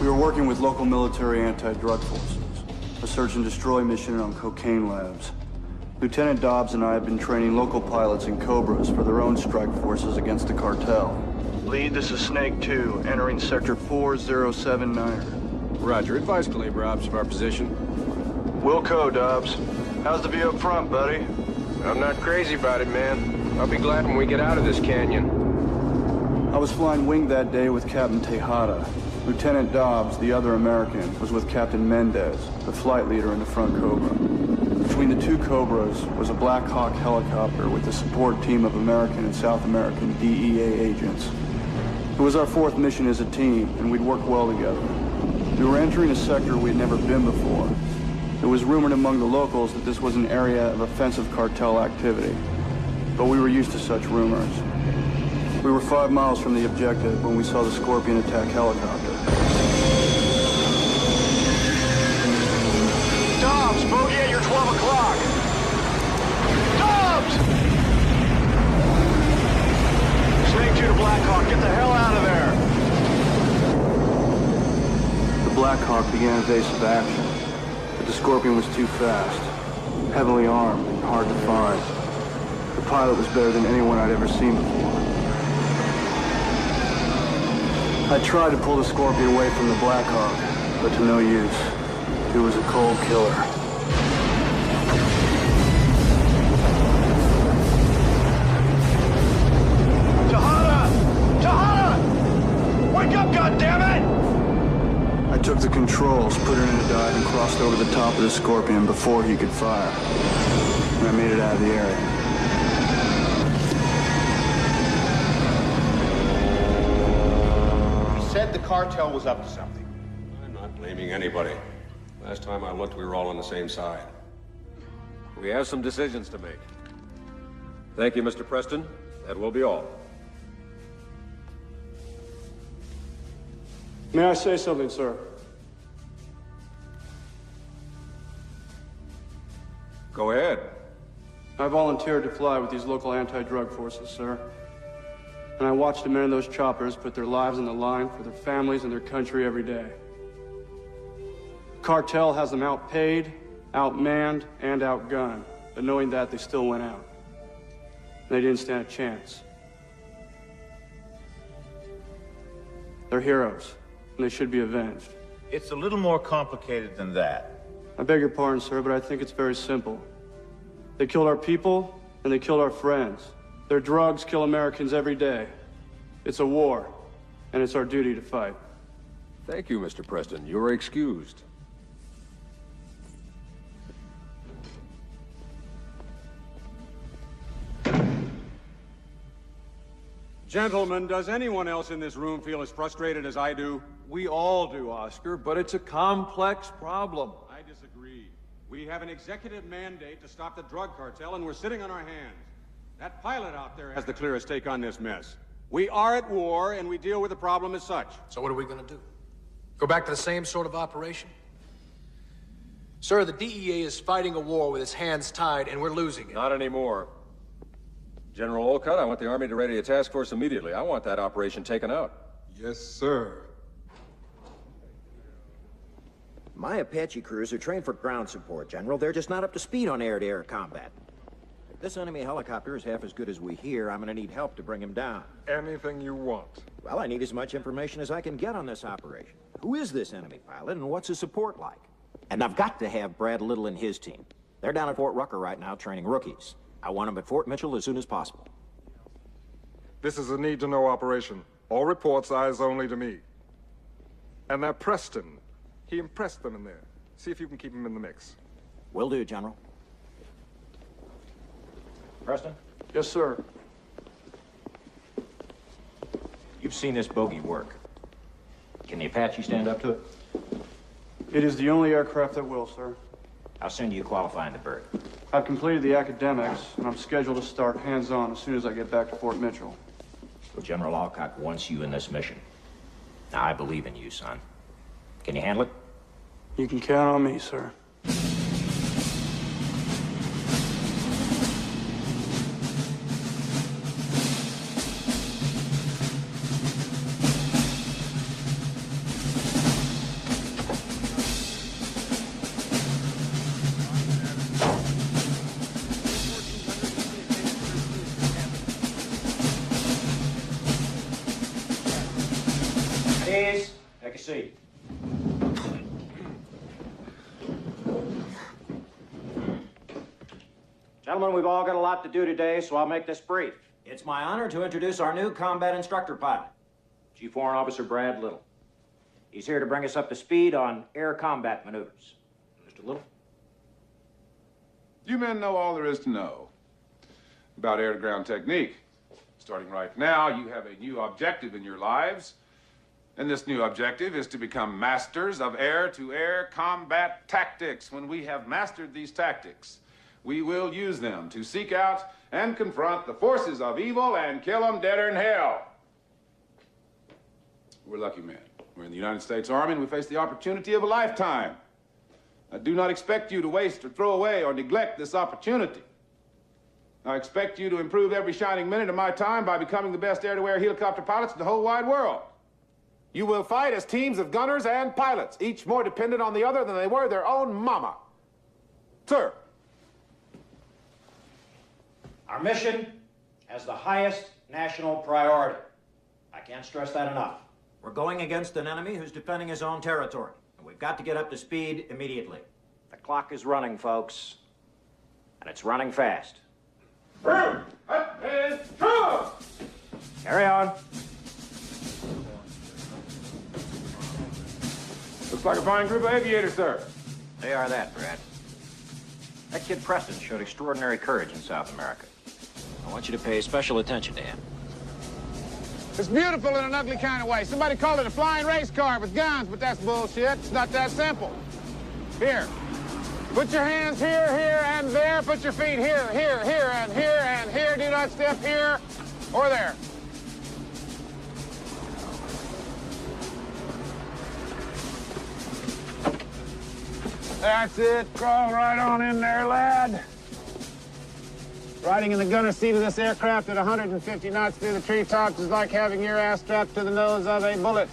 We were working with local military anti-drug forces. A search and destroy mission on cocaine labs. Lieutenant Dobbs and I have been training local pilots in Cobras for their own strike forces against the cartel. Lead, this is Snake 2, entering Sector 4079. Roger. Advise Caliber Ops of our position. Wilco, Dobbs. How's the view up front, buddy? I'm not crazy about it, man. I'll be glad when we get out of this canyon. I was flying wing that day with Captain Tejada. Lieutenant Dobbs, the other American, was with Captain Mendez, the flight leader in the front Cobra. Between the two Cobras was a Black Hawk helicopter with a support team of American and South American DEA agents. It was our fourth mission as a team, and we'd worked well together. We were entering a sector we had never been before. It was rumored among the locals that this was an area of offensive cartel activity, but we were used to such rumors. We were 5 miles from the objective when we saw the Scorpion attack helicopter. Dobbs, bogey at your 12 o'clock. Dobbs! Snake 2 to Black Hawk, get the hell out of there! The Black Hawk began evasive action, but the Scorpion was too fast, heavily armed and hard to find. The pilot was better than anyone I'd ever seen before. I tried to pull the Scorpion away from the Black Hawk, but to no use. It was a cold killer. Tejada! Tejada! Wake up, goddammit! I took the controls, put it in a dive, and crossed over the top of the Scorpion before he could fire. And I made it out of the area. Said the cartel was up to something. I'm not blaming anybody. Last time I looked, we were all on the same side. We have some decisions to make. Thank you, Mr. Preston. That will be all. May I say something, sir? Go ahead. I volunteered to fly with these local anti-drug forces, sir. And I watched the men in those choppers put their lives on the line for their families and their country every day. Cartel has them outpaid, outmanned, and outgunned. But knowing that, they still went out. They didn't stand a chance. They're heroes, and they should be avenged. It's a little more complicated than that. I beg your pardon, sir, but I think it's very simple. They killed our people, and they killed our friends. Their drugs kill Americans every day. It's a war, and it's our duty to fight. Thank you, Mr. Preston. You are excused. Gentlemen, does anyone else in this room feel as frustrated as I do? We all do, Oscar, but it's a complex problem. I disagree. We have an executive mandate to stop the drug cartel, and we're sitting on our hands. That pilot out there has the clearest take on this mess. We are at war, and we deal with the problem as such. So what are we going to do? Go back to the same sort of operation? Sir, the DEA is fighting a war with its hands tied, and we're losing it. Not anymore. General Olcott, I want the Army to ready a task force immediately. I want that operation taken out. Yes, sir. My Apache crews are trained for ground support, General. They're just not up to speed on air-to-air combat. If this enemy helicopter is half as good as we hear, I'm gonna need help to bring him down. Anything you want. Well, I need as much information as I can get on this operation. Who is this enemy pilot, and what's his support like? And I've got to have Brad Little and his team. They're down at Fort Rucker right now training rookies. I want them at Fort Mitchell as soon as possible. This is a need-to-know operation. All reports eyes only to me. And that Preston, he impressed them in there. See if you can keep him in the mix. Will do, General. Preston, Yes, sir. you've seen this bogey work. Can the Apache stand up to it? It is the only aircraft that will, sir. How soon do you qualify in the bird? I've completed the academics, and I'm scheduled to start hands-on as soon as I get back to Fort Mitchell. Well, General Alcock wants you in this mission. Now, I believe in you, son. Can you handle it? You can count on me, sir. seat. Gentlemen, we've all got a lot to do today, so I'll make this brief. It's my honor to introduce our new combat instructor pilot, Chief Warrant Officer Brad Little. He's here to bring us up to speed on air combat maneuvers. Mr. Little? You men know all there is to know about air-to-ground technique. Starting right now, you have a new objective in your lives, and this new objective is to become masters of air-to-air combat tactics. When we have mastered these tactics, we will use them to seek out and confront the forces of evil and kill them deader in hell. We're lucky men. We're in the United States Army, and we face the opportunity of a lifetime. I do not expect you to waste or throw away or neglect this opportunity. I expect you to improve every shining minute of my time by becoming the best air-to-air helicopter pilots in the whole wide world. You will fight as teams of gunners and pilots, each more dependent on the other than they were their own mama. Sir. Our mission has the highest national priority. I can't stress that enough. We're going against an enemy who's defending his own territory, and we've got to get up to speed immediately. The clock is running, folks, and it's running fast. Carry on. Looks like a fine group of aviators, sir. They are that, Brad. That kid Preston showed extraordinary courage in South America. I want you to pay special attention to him. It's beautiful in an ugly kind of way. Somebody called it a flying race car with guns, but that's bullshit. It's not that simple. Here. Put your hands here, here, and there. Put your feet here, here, here, and here, and here. Do not step here or there. That's it. Crawl right on in there, lad. Riding in the gunner seat of this aircraft at 150 knots through the treetops is like having your ass strapped to the nose of a bullet.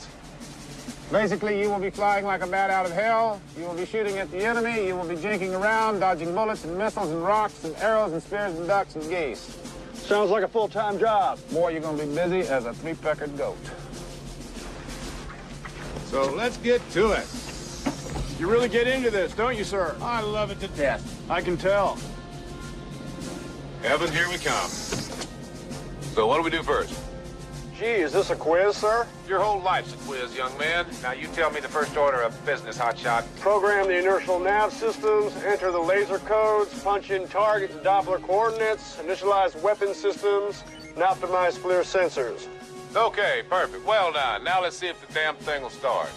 Basically, you will be flying like a bat out of hell. You will be shooting at the enemy. You will be jinking around, dodging bullets and missiles and rocks and arrows and spears and ducks and geese. Sounds like a full-time job. Boy, you're going to be busy as a three-peckered goat. So let's get to it. You really get into this, don't you, sir? I love it to death. I can tell. Evan, here we come. So what do we do first? Gee, is this a quiz, sir? Your whole life's a quiz, young man. Now you tell me the first order of business, hotshot. Program the inertial nav systems, enter the laser codes, punch in target and Doppler coordinates, initialize weapon systems, and optimize FLIR sensors. Okay, perfect. Well done. Now let's see if the damn thing will start.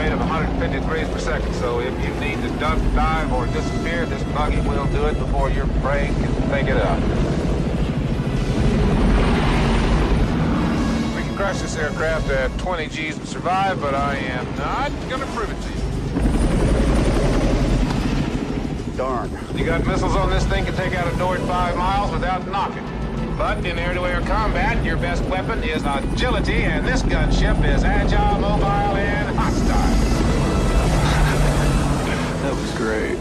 Of 150 degrees per second, so if you need to duck, dive, or disappear, this buggy will do it before your brain can think it up. We can crush this aircraft at 20 G's and survive, but I am not gonna prove it to you. Darn. You got missiles on this thing, can take out a door at 5 miles without knocking. But in air-to-air combat, your best weapon is agility, and this gunship is agile, mobile, and hostile. That was great.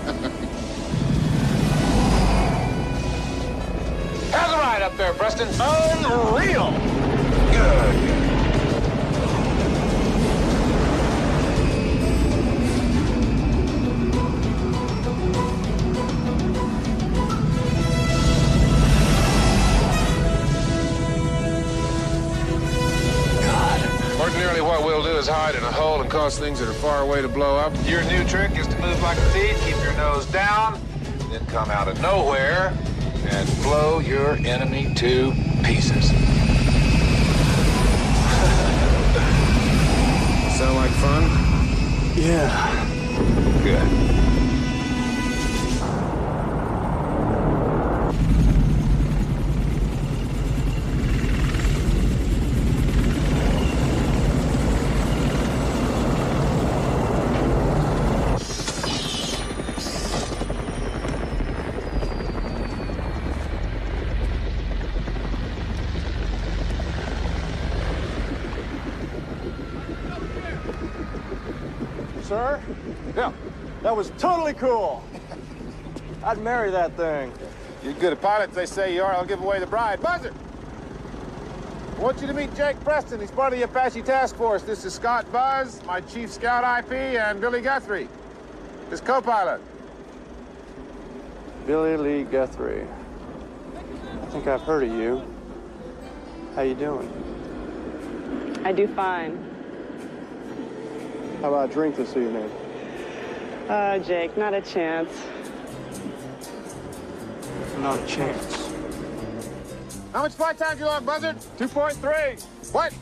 How's the ride up there, Preston? Unreal! Good. Ordinarily, what we'll do is hide in a hole and cause things that are far away to blow up. Your new trick is to move like a thief, keep your nose down, then come out of nowhere and blow your enemy to pieces. Sound like fun? Yeah. Good. Sir? Yeah. That was totally cool. I'd marry that thing. You're good at pilots, they say you are. I'll give away the bride. Buzzer! I want you to meet Jake Preston. He's part of the Apache Task Force. This is Scott Buzz, my chief scout IP, and Billy Guthrie, his co-pilot. Billy Lee Guthrie. I think I've heard of you. How you doing? I do fine. How about a drink this evening? Jake, not a chance. Not a chance. How much flight time do you log, Buzzard? 2.3. What?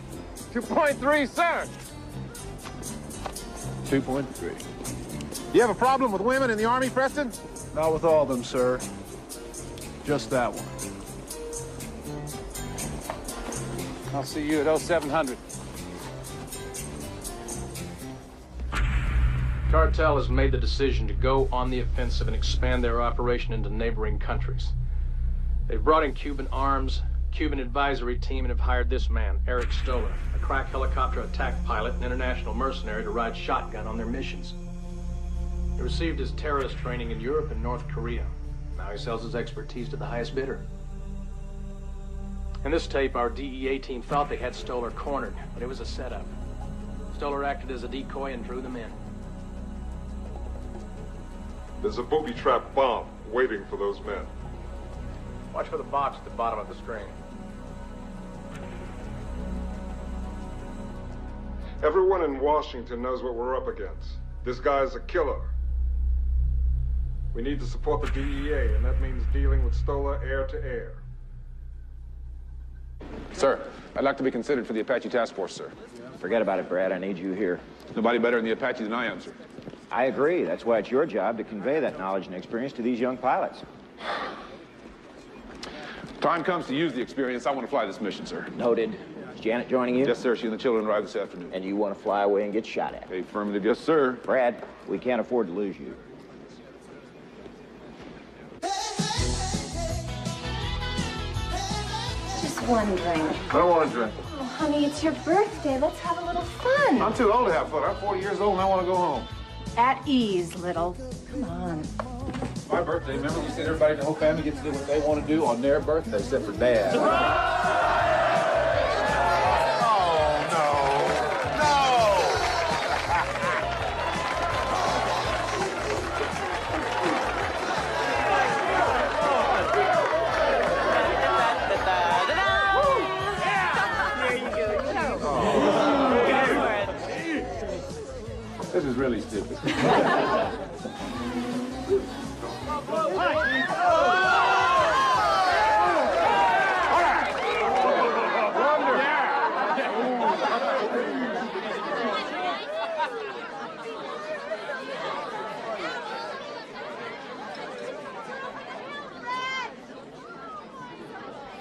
2.3, sir. 2.3. You have a problem with women in the Army, Preston? Not with all of them, sir. Just that one. I'll see you at 0700. Cartel has made the decision to go on the offensive and expand their operation into neighboring countries. They've brought in Cuban arms, Cuban advisory team, and have hired this man, Eric Stoller, a crack helicopter attack pilot and international mercenary to ride shotgun on their missions. He received his terrorist training in Europe and North Korea. Now he sells his expertise to the highest bidder. In this tape, our DEA team thought they had Stoller cornered, but it was a setup. Stoller acted as a decoy and drew them in. There's a booby trap bomb waiting for those men. Watch for the box at the bottom of the screen. Everyone in Washington knows what we're up against. This guy's a killer. We need to support the DEA, and that means dealing with Stoller air to air. Sir, I'd like to be considered for the Apache Task Force, sir. Forget about it, Brad. I need you here. Nobody better in the Apache than I am, sir. I agree. That's why it's your job to convey that knowledge and experience to these young pilots. Time comes to use the experience. I want to fly this mission, sir. Noted. Is Janet joining you? Yes, sir. She and the children arrive this afternoon. And you want to fly away and get shot at? Affirmative, yes, sir. Brad, we can't afford to lose you. Just one drink. I don't want to drink. Oh, honey, it's your birthday. Let's have a little fun. I'm too old to have fun. I'm 40 years old and I want to go home. At ease, little. Come on. My birthday, remember we said everybody in the whole family gets to do what they want to do on their birthday, except for Dad. This is really stupid.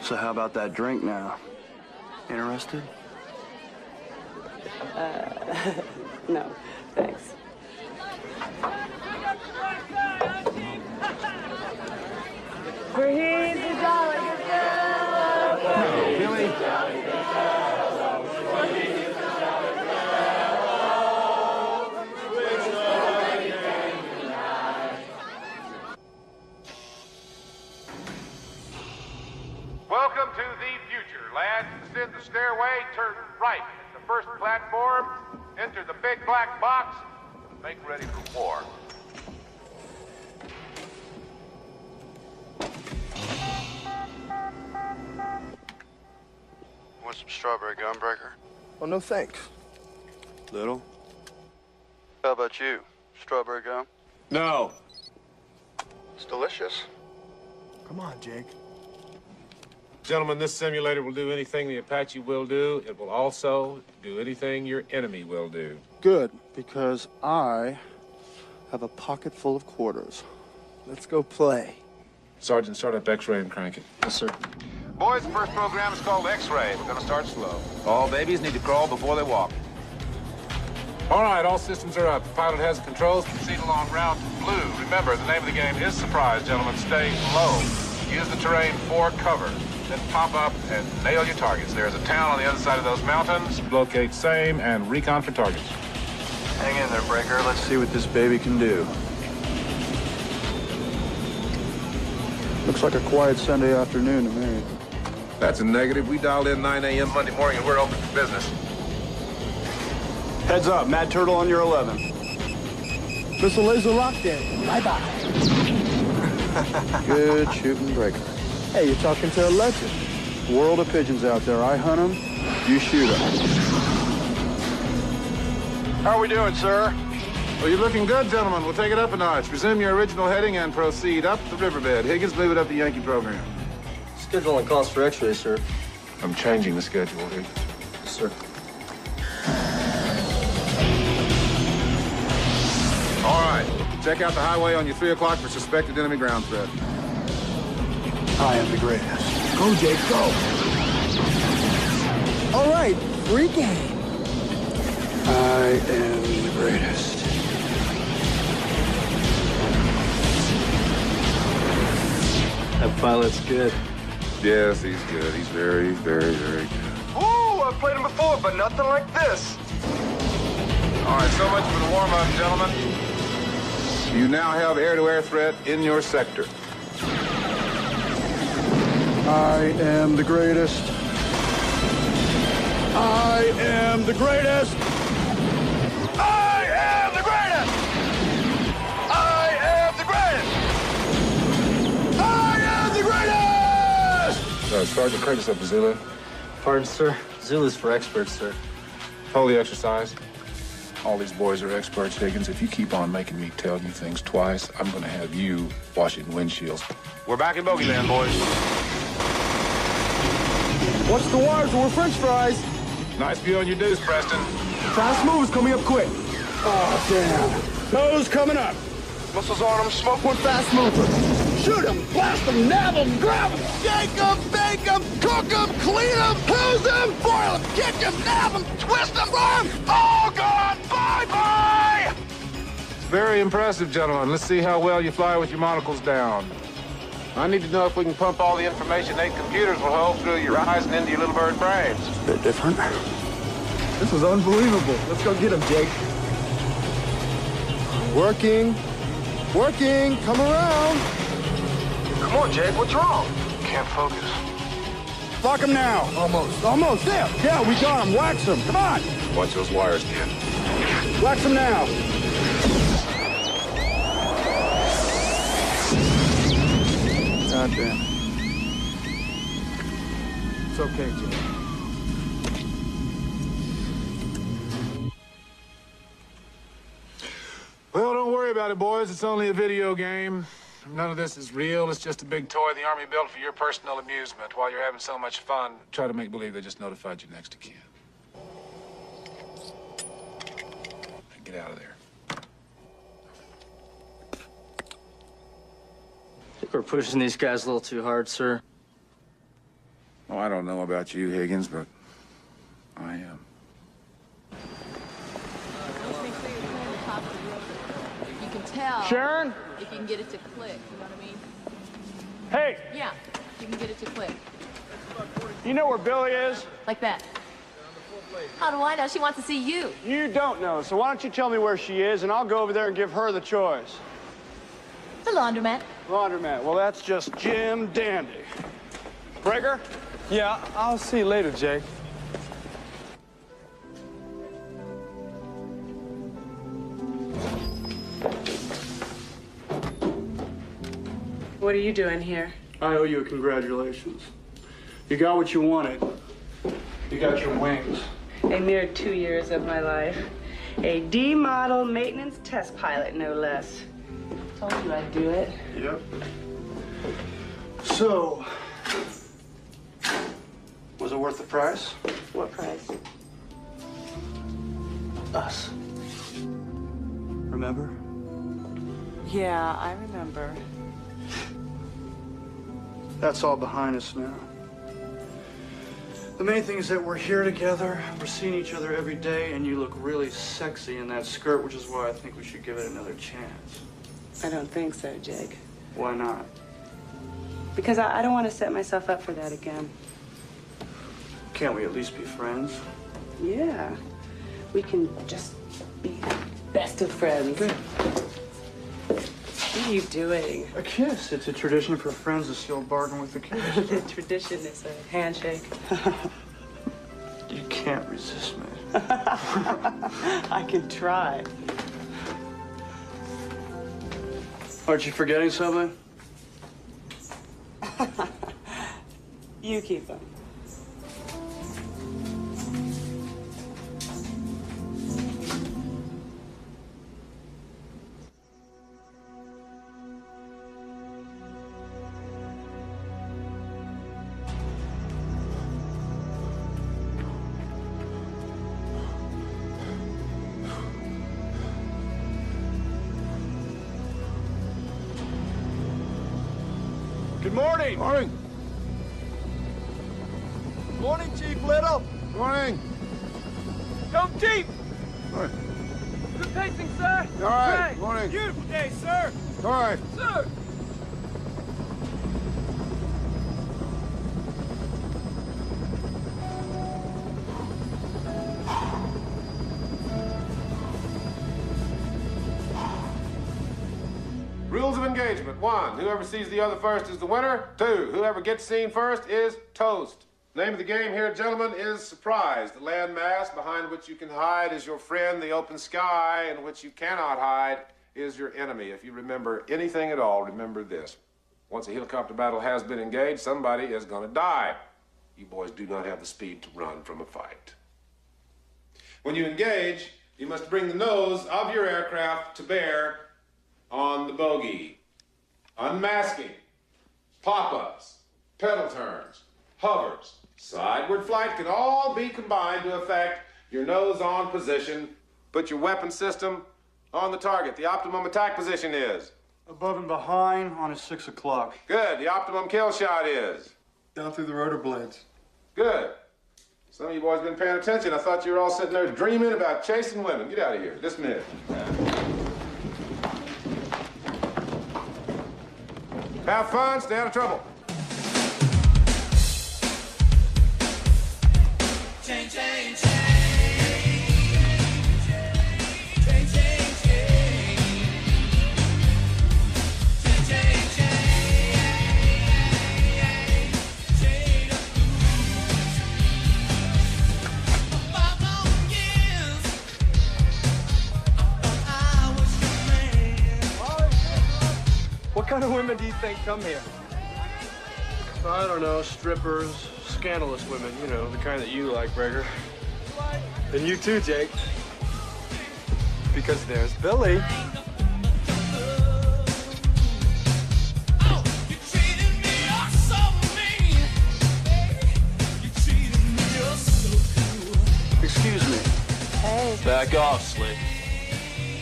So how about that drink now? Interested? No, thanks. For he's a jolly good fellow. Billy. Welcome to the future, lads. Descend the stairway, turn right at the first platform, enter the big black box, and make ready for war. Want some strawberry gunbreaker? Oh, no thanks. Little? How about you? Strawberry gum? No. It's delicious. Come on, Jake. Gentlemen, this simulator will do anything the Apache will do. It will also do anything your enemy will do. Good, because I have a pocket full of quarters. Let's go play. Sergeant, start up X-ray and crank it. Yes, sir. Boys, the first program is called X-ray. We're gonna start slow. All babies need to crawl before they walk. All right, all systems are up. The pilot has the controls. Proceed along route blue. Remember, the name of the game is surprise, gentlemen. Stay low. Use the terrain for cover. Then pop up and nail your targets. There's a town on the other side of those mountains. Locate same and recon for targets. Hang in there, Breaker. Let's see what this baby can do. Looks like a quiet Sunday afternoon to me. That's a negative. We dialed in 9 a.m. Monday morning and we're open for business. Heads up, Mad Turtle on your 11. Missile laser locked in. Bye-bye. Good shooting breaker. Hey, you're talking to a legend. World of pigeons out there. I hunt them, you shoot them. How are we doing, sir? Well, you're looking good, gentlemen. We'll take it up a notch. Resume your original heading and proceed up the riverbed. Higgins, move it up the Yankee program. Schedule and calls for X-ray, sir. I'm changing the schedule, Higgins. Sir. All right. Check out the highway on your 3 o'clock for suspected enemy ground threat. I am the greatest. Go, Jake, go. All right, free game. I am the greatest. That pilot's good. Yes, he's good. He's very, very, very good. Ooh, I've played him before, but nothing like this. All right, so much for the warm-up, gentlemen. You now have air-to-air threat in your sector. I am the greatest. I am the greatest. I am the greatest. I am the greatest. I am the greatest. Sergeant Curtis up to Zulu. Pardon, sir. Zulu's for experts, sir. Hold the exercise. All these boys are experts, Higgins. If you keep on making me tell you things twice, I'm going to have you washing windshields. We're back in Bogeyland, boys. Watch the wires, we're French fries. Nice view on your deuce, Preston. Fast movers coming up quick. Oh, damn. Nose coming up. Missiles on them, smoke one fast mover. Shoot them, blast them, nab them, grab them. Shake them, bake them, cook them, clean them, hose them, boil them, kick them, nab them, twist them, run. All gone, bye-bye. Very impressive, gentlemen. Let's see how well you fly with your monocles down. I need to know if we can pump all the information 8 computers will hold through your eyes and into your little bird brains. It's a bit different. This was unbelievable. Let's go get him, Jake. Working. Working. Come around. Come on, Jake. What's wrong? Can't focus. Lock him now. Almost. Almost. There. Yeah, we got him. Wax him. Come on. Watch those wires, kid. Wax him now. God damn. It's okay, Jake. Well, don't worry about it, boys. It's only a video game. None of this is real. It's just a big toy the Army built for your personal amusement. While you're having so much fun, try to make believe they just notified you next to kin. Get out of there. I think we're pushing these guys a little too hard, sir. Oh, I don't know about you, Higgins, but I am. You can tell. Sharon? If you can get it to click, you know what I mean? Hey, Yeah, you can get it to click. you know where Billy is? Like that. How do I know? She wants to see you. You don't know, so why don't you tell me where she is, and I'll go over there and give her the choice. The laundromat. Laundromat. Well, that's just Jim Dandy. Breaker? Yeah, I'll see you later, Jake. What are you doing here? I owe you a congratulations. You got what you wanted. You got your wings. A mere 2 years of my life. A D-model maintenance test pilot, no less. Told you I'd do it. Yep. So, was it worth the price? What price? Us. Remember? Yeah, I remember. That's all behind us now. The main thing is that we're here together, we're seeing each other every day, and you look really sexy in that skirt, which is why I think we should give it another chance. I don't think so, Jake. Why not? Because I don't want to set myself up for that again. Can't we at least be friends? Yeah. We can just be best of friends. Good. What are you doing? A kiss. It's a tradition for friends to still bargain with a kiss. The tradition is a handshake. You can't resist me. I can try. Aren't you forgetting something? You keep them. Good morning. Morning. Morning, Chief Little. Morning. Go Chief! Morning. Good pacing, sir. All right. Great. Morning. Beautiful day, sir. All right. Sir. Rules of engagement. 1, whoever sees the other first is the winner. 2, whoever gets seen first is toast. Name of the game here, gentlemen, is surprise. The landmass behind which you can hide is your friend. The open sky in which you cannot hide is your enemy. If you remember anything at all, remember this. Once a helicopter battle has been engaged, somebody is going to die. You boys do not have the speed to run from a fight. When you engage, you must bring the nose of your aircraft to bear on the bogey. Unmasking, pop-ups, pedal turns, hovers, sideward flight can all be combined to affect your nose on position. Put your weapon system on the target. The optimum attack position is? Above and behind on a 6 o'clock. Good. The optimum kill shot is? Down through the rotor blades. Good. Some of you boys been paying attention. I thought you were all sitting there dreaming about chasing women. Get out of here. Dismiss. Have fun, stay out of trouble. Change, change, change. Change, change, change. Change, change, change. Shade of blue. 5 long years, I was your man. What kind of women do you think come here? I don't know, strippers, scandalous women, you know, the kind that you like, Breger. And you too, Jake. Because there's Billy. Excuse me. Hey. Back off, Slick.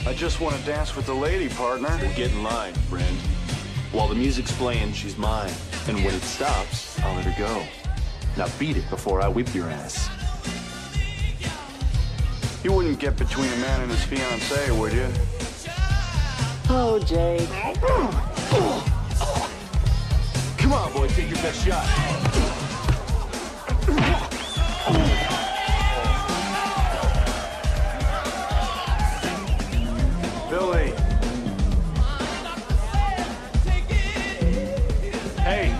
I just want to dance with the lady, partner. We'll get in line, friend. While the music's playing, she's mine. And when it stops, I'll let her go. Now beat it before I whip your ass. You wouldn't get between a man and his fiancée, would you? Oh, Jake. Come on, boy, take your best shot. Billy. Hey.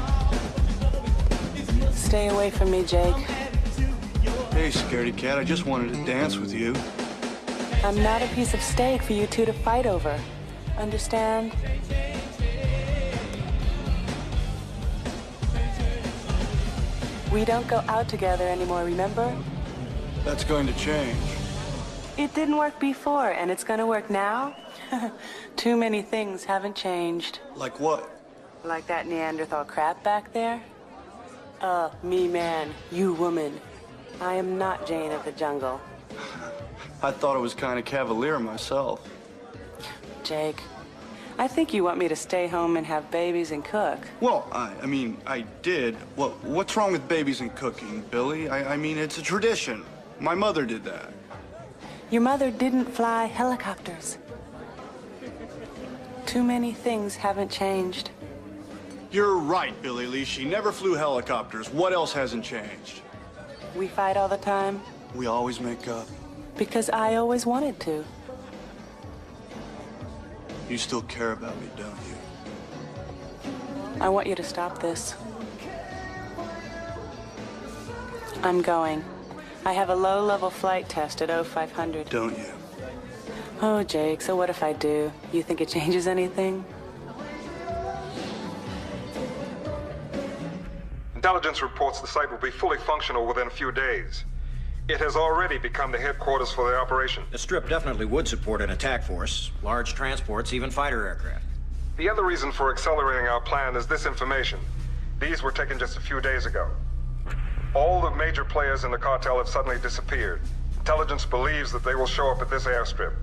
Stay away from me, Jake. Hey, scaredy cat, I just wanted to dance with you. I'm not a piece of steak for you two to fight over. Understand? We don't go out together anymore, remember? That's going to change. It didn't work before, and it's gonna work now? Too many things haven't changed. Like what? Like that Neanderthal crap back there? Me man, you woman. I am not Jane of the Jungle. I thought it was kind of cavalier myself. Jake, I think you want me to stay home and have babies and cook. Well, I mean, I did. Well, what's wrong with babies and cooking, Billy? I mean, it's a tradition. My mother did that. Your mother didn't fly helicopters. Too many things haven't changed. You're right, Billy Lee. She never flew helicopters. What else hasn't changed? We fight all the time. We always make up. Because I always wanted to. You still care about me, don't you? I want you to stop this. I'm going. I have a low-level flight test at 0500. Don't you? Oh, Jake, so what if I do? You think it changes anything? Intelligence reports the site will be fully functional within a few days. It has already become the headquarters for the operation. The Strip definitely would support an attack force, large transports, even fighter aircraft. The other reason for accelerating our plan is this information. These were taken just a few days ago. All the major players in the cartel have suddenly disappeared. Intelligence believes that they will show up at this airstrip.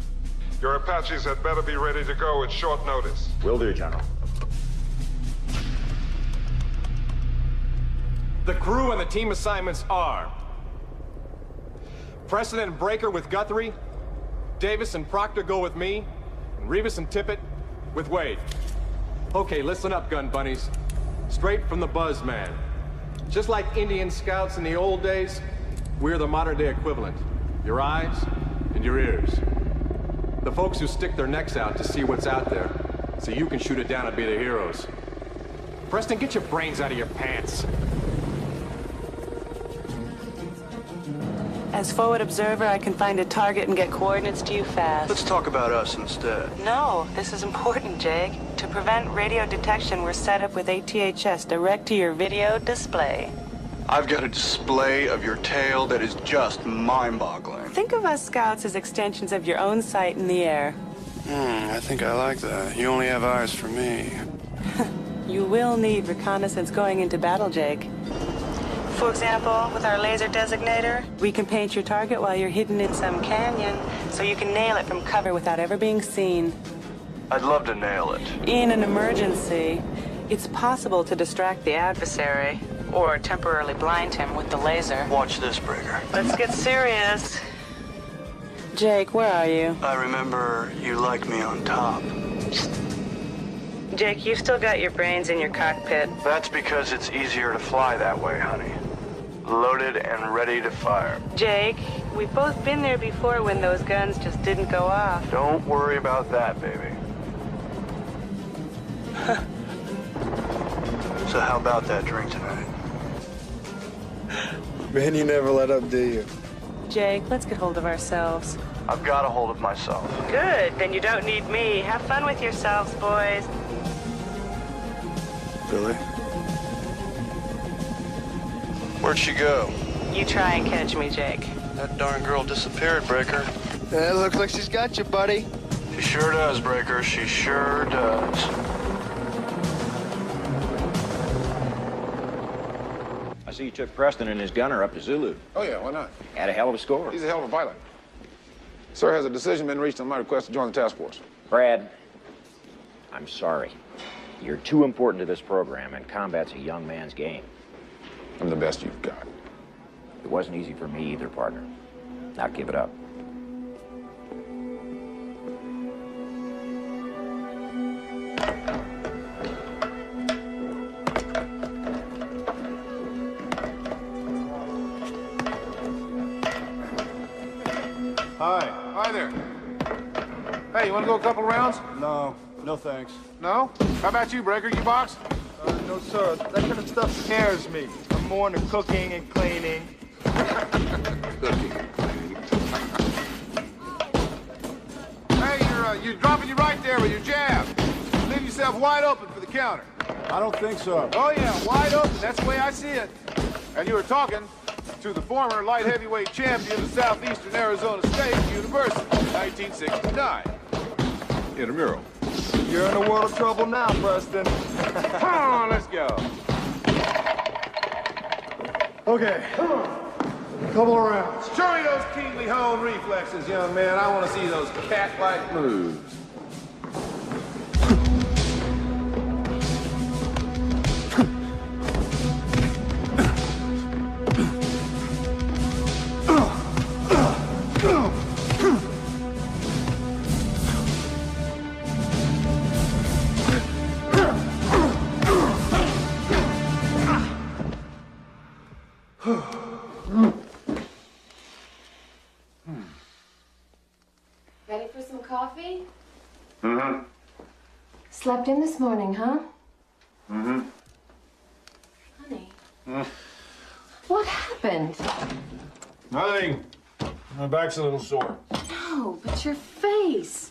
Your Apaches had better be ready to go at short notice. Will do, General. The crew and the team assignments are Preston and Breaker with Guthrie, Davis and Proctor go with me, and Rivas and Tippett with Wade. Okay, listen up, gun bunnies. Straight from the buzz man. Just like Indian scouts in the old days, we're the modern day equivalent. Your eyes and your ears. The folks who stick their necks out to see what's out there, so you can shoot it down and be the heroes. Preston, get your brains out of your pants. As forward observer, I can find a target and get coordinates to you fast. Let's talk about us instead. No, this is important, Jake. To prevent radio detection, we're set up with ATHS direct to your video display. I've got a display of your tail that is just mind-boggling. Think of us scouts as extensions of your own sight in the air. I think I like that. You only have eyes for me. You will need reconnaissance going into battle, Jake. For example, with our laser designator, we can paint your target while you're hidden in some canyon, so you can nail it from cover without ever being seen. I'd love to nail it. In an emergency, it's possible to distract the adversary, or temporarily blind him with the laser. Watch this, Breaker. Let's get serious. Jake, where are you? I remember you like me on top. Jake, you've still got your brains in your cockpit. That's because it's easier to fly that way, honey. Loaded and ready to fire. Jake, we've both been there before when those guns just didn't go off. Don't worry about that, baby. So how about that drink tonight? Man, you never let up, do you? Jake, let's get hold of ourselves. I've got a hold of myself. Good, then you don't need me. Have fun with yourselves, boys. Billy? Where'd she go? You try and catch me, Jake. That darn girl disappeared, Breaker. It looks like she's got you, buddy. She sure does, Breaker. She sure does. I see you took Preston and his gunner up to Zulu. Oh, yeah, why not? Had a hell of a score. He's a hell of a pilot. Sir, has a decision been reached on my request to join the task force? Brad, I'm sorry. You're too important to this program, and combat's a young man's game. I'm the best you've got. It wasn't easy for me either, partner. Now give it up. Hi. Hi there. Hey, you want to go a couple rounds? No thanks. No? How about you, Breaker? You box? No, sir. That kind of stuff scares me. I'm more into cooking and cleaning. Cooking and cleaning. Hey, you're dropping you right there with your jab. Leave yourself wide open for the counter. I don't think so. Oh, yeah, wide open. That's the way I see it. And you were talking to the former light heavyweight champion of Southeastern Arizona State University, 1969. Intramural. You're in a world of trouble now, Preston. Come on, let's go. Okay. Couple of rounds. Show me those keenly honed reflexes, young man. I want to see those cat-like moves. Ready for some coffee? Mm-hmm. Slept in this morning, huh? Mm-hmm. Honey, what happened? Nothing. My back's a little sore. No, but your face.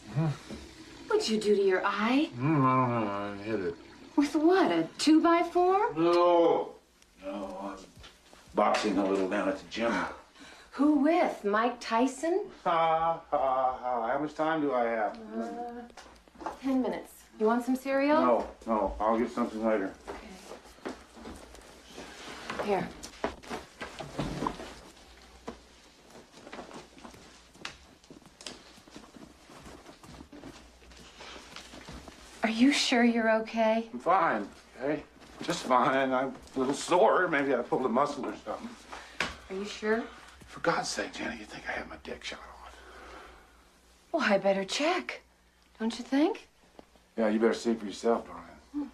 What'd you do to your eye? I don't know. I hit it. With what, a 2x4? No. No, I was boxing a little down at the gym. Who with? Mike Tyson? How much time do I have? 10 minutes. You want some cereal? No. I'll get something later. Here. Are you sure you're okay? I'm fine, okay? Just fine. I'm a little sore. Maybe I pulled a muscle or something. Are you sure? For God's sake, Jenny, you think I had my dick shot on? Well, I better check. Don't you think? Yeah, you better see for yourself, darling.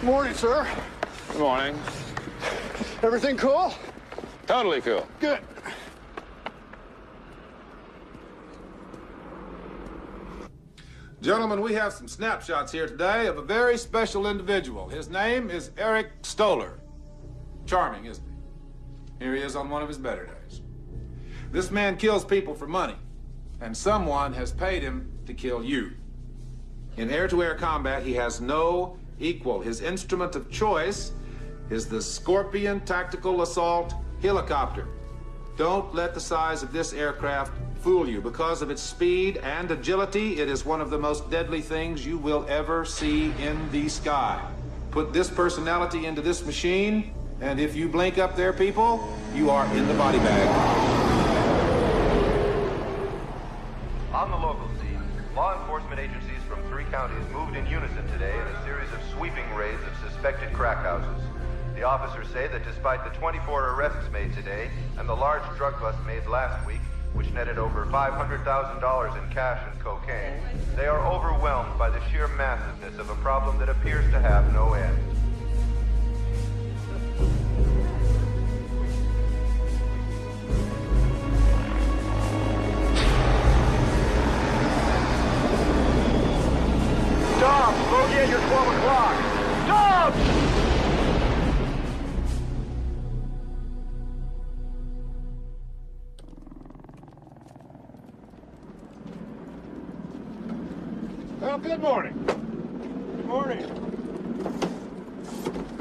Morning, sir. Good morning. Everything cool? Totally cool. Good. Gentlemen, we have some snapshots here today of a very special individual. His name is Eric Stoller. Charming, isn't he? Here he is on one of his better days. This man kills people for money, and someone has paid him to kill you. In air-to-air combat, he has no equal. His instrument of choice is the Scorpion Tactical Assault Helicopter. Don't let the size of this aircraft fool you. Because of its speed and agility, it is one of the most deadly things you will ever see in the sky. Put this personality into this machine, and if you blink up there, people, you are in the body bag. On the local scene, law enforcement agencies from 3 counties moved in unison today in a series of sweeping raids of suspected crack houses. The officers say that despite the 24 arrests made today and the large drug bust made last week, which netted over $500,000 in cash and cocaine, they are overwhelmed by the sheer massiveness of a problem that appears to have no end. Dobbs, bogey at your 12 o'clock. Dobbs! Well, good morning. Good morning.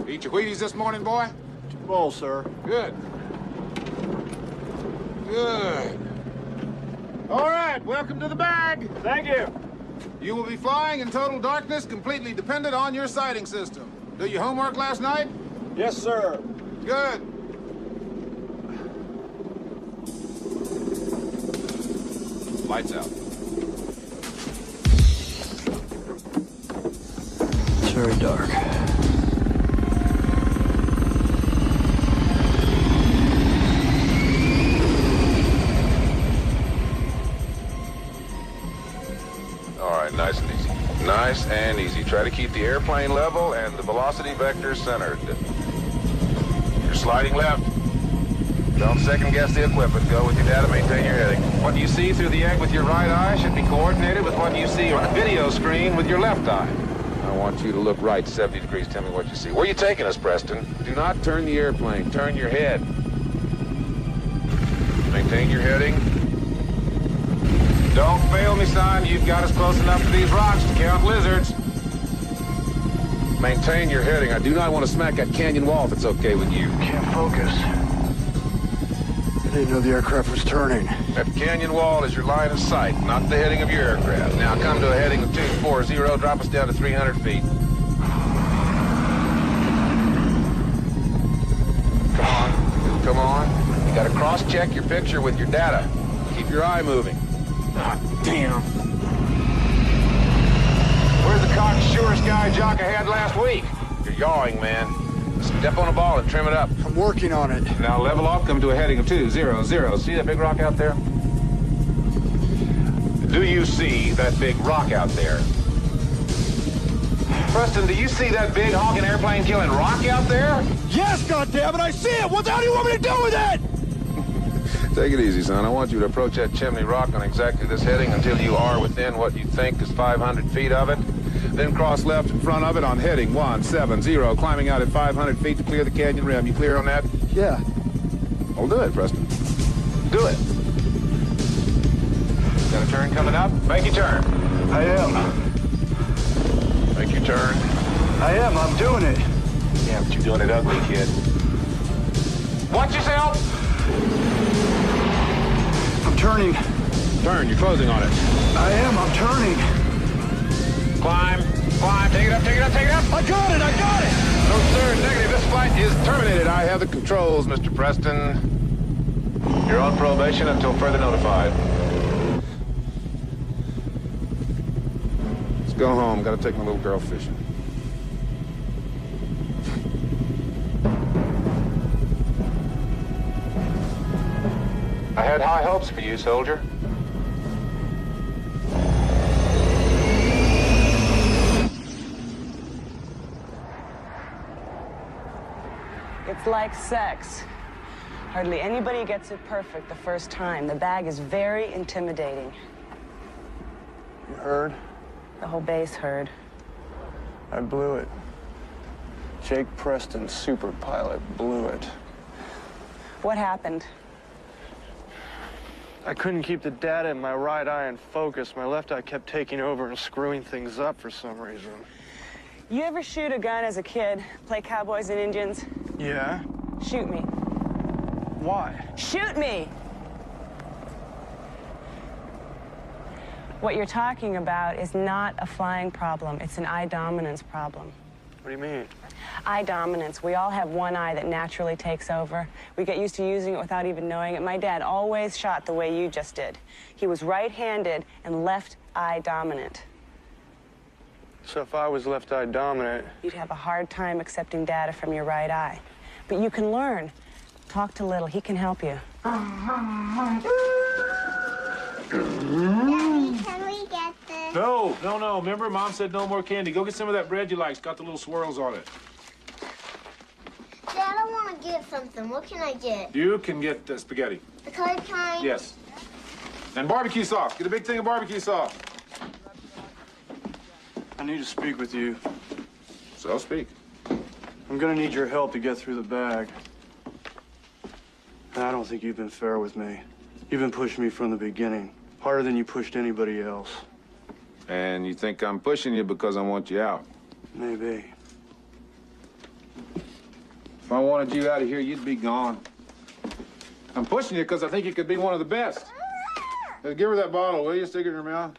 Eat your Wheaties this morning, boy? 2 bowls, sir. Good. Good. All right, welcome to the bag. Thank you. You will be flying in total darkness, completely dependent on your sighting system. Do your homework last night? Yes, sir. Good. Lights out. It's very dark. All right, nice and easy. Nice and easy. Try to keep the airplane level and the velocity vector centered. You're sliding left. Don't second guess the equipment. Go with your data, maintain your heading. What you see through the egg with your right eye should be coordinated with what you see on the video screen with your left eye. I want you to look right 70 degrees. Tell me what you see. Where are you taking us, Preston? Do not turn the airplane. Turn your head. Maintain your heading. Don't fail me, son. You've got us close enough to these rocks to count lizards. Maintain your heading. I do not want to smack that canyon wall if it's okay with you. Can't focus. I didn't know the aircraft was turning. That canyon wall is your line of sight, not the heading of your aircraft. Now come to a heading of 240. Drop us down to 300 feet. Come on. You gotta cross-check your picture with your data. Keep your eye moving. Ah, damn. Where's the cocksurest guy Jocka had last week? You're yawing, man. Step on a ball and trim it up. I'm working on it. Now level off, come to a heading of 200. See that big rock out there? Do you see that big rock out there? Preston, do you see that big honking airplane killing rock out there? Yes, goddammit, I see it! What the hell do you want me to do with it? Take it easy, son. I want you to approach that chimney rock on exactly this heading until you are within what you think is 500 feet of it. Then cross left in front of it on heading 170, climbing out at 500 feet to clear the canyon rim. You clear on that? Yeah. Well, do it, Preston. Do it. Got a turn coming up? Make your turn. I am. Make your turn. I am. I'm doing it. Yeah, but you're doing it ugly, kid. Watch yourself! I'm turning. Turn. You're closing on it. I am. I'm turning. Climb. Climb. Take it up, take it up, take it up. I got it! I got it! No, sir. Negative. This flight is terminated. I have the controls, Mr. Preston. You're on probation until further notified. Let's go home. Got to take my little girl fishing. I had high hopes for you, soldier. It's like sex. Hardly anybody gets it perfect the first time. The bag is very intimidating. You heard? The whole base heard. I blew it. Jake Preston, super pilot, blew it. What happened? I couldn't keep the data in my right eye in focus. My left eye kept taking over and screwing things up for some reason. You ever shoot a gun as a kid? Play cowboys and Indians? Yeah? Shoot me. Why? Shoot me! What you're talking about is not a flying problem. It's an eye dominance problem. What do you mean? Eye dominance. We all have one eye that naturally takes over. We get used to using it without even knowing it. My dad always shot the way you just did. He was right-handed and left eye dominant. So if I was left eye dominant... You'd have a hard time accepting data from your right eye. But you can learn. Talk to Little. He can help you. Daddy, can we get this? No. Remember, Mom said no more candy. Go get some of that bread you like. It's got the little swirls on it. Dad, I want to get something. What can I get? You can get the spaghetti. The colored kind? Yes. And barbecue sauce. Get a big thing of barbecue sauce. I need to speak with you. So speak. I'm gonna need your help to get through the bag. And I don't think you've been fair with me. You've been pushing me from the beginning. Harder than you pushed anybody else. And you think I'm pushing you because I want you out? Maybe. If I wanted you out of here, you'd be gone. I'm pushing you because I think you could be one of the best. Give her that bottle, will you? Stick it in her mouth.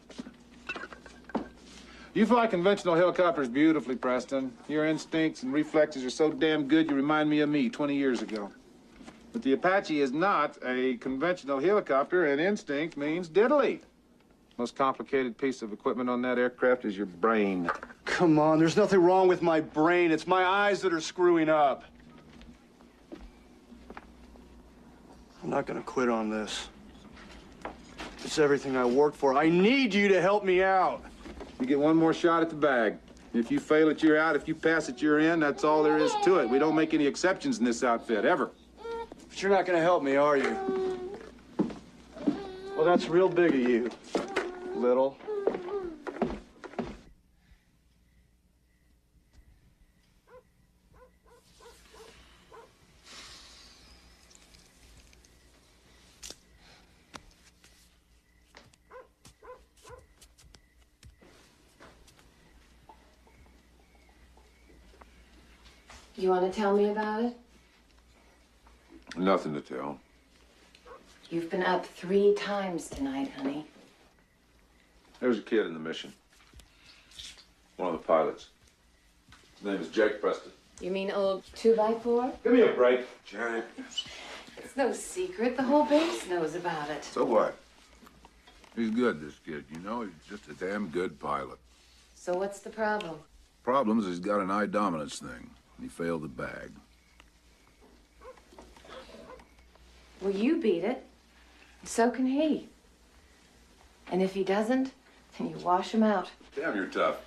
You fly conventional helicopters beautifully, Preston. Your instincts and reflexes are so damn good, you remind me of me 20 years ago. But the Apache is not a conventional helicopter, and instinct means diddly. Most complicated piece of equipment on that aircraft is your brain. Come on, there's nothing wrong with my brain. It's my eyes that are screwing up. I'm not gonna quit on this. It's everything I worked for. I need you to help me out. You get one more shot at the bag. If you fail it, you're out. If you pass it, you're in. That's all there is to it. We don't make any exceptions in this outfit, ever. But you're not gonna help me, are you? Well, that's real big of you, Little. You want to tell me about it? Nothing to tell. You've been up 3 times tonight, honey. There was a kid in the mission. One of the pilots. His name is Jake Preston. You mean old 2x4? Give me a break, Janet. It's no secret. The whole base knows about it. So what? He's good, this kid. You know, he's just a damn good pilot. So what's the problem? Problem is he's got an eye dominance thing. He failed the bag. Well, you beat it. So can he. And if he doesn't, then you wash him out. Damn, you're tough.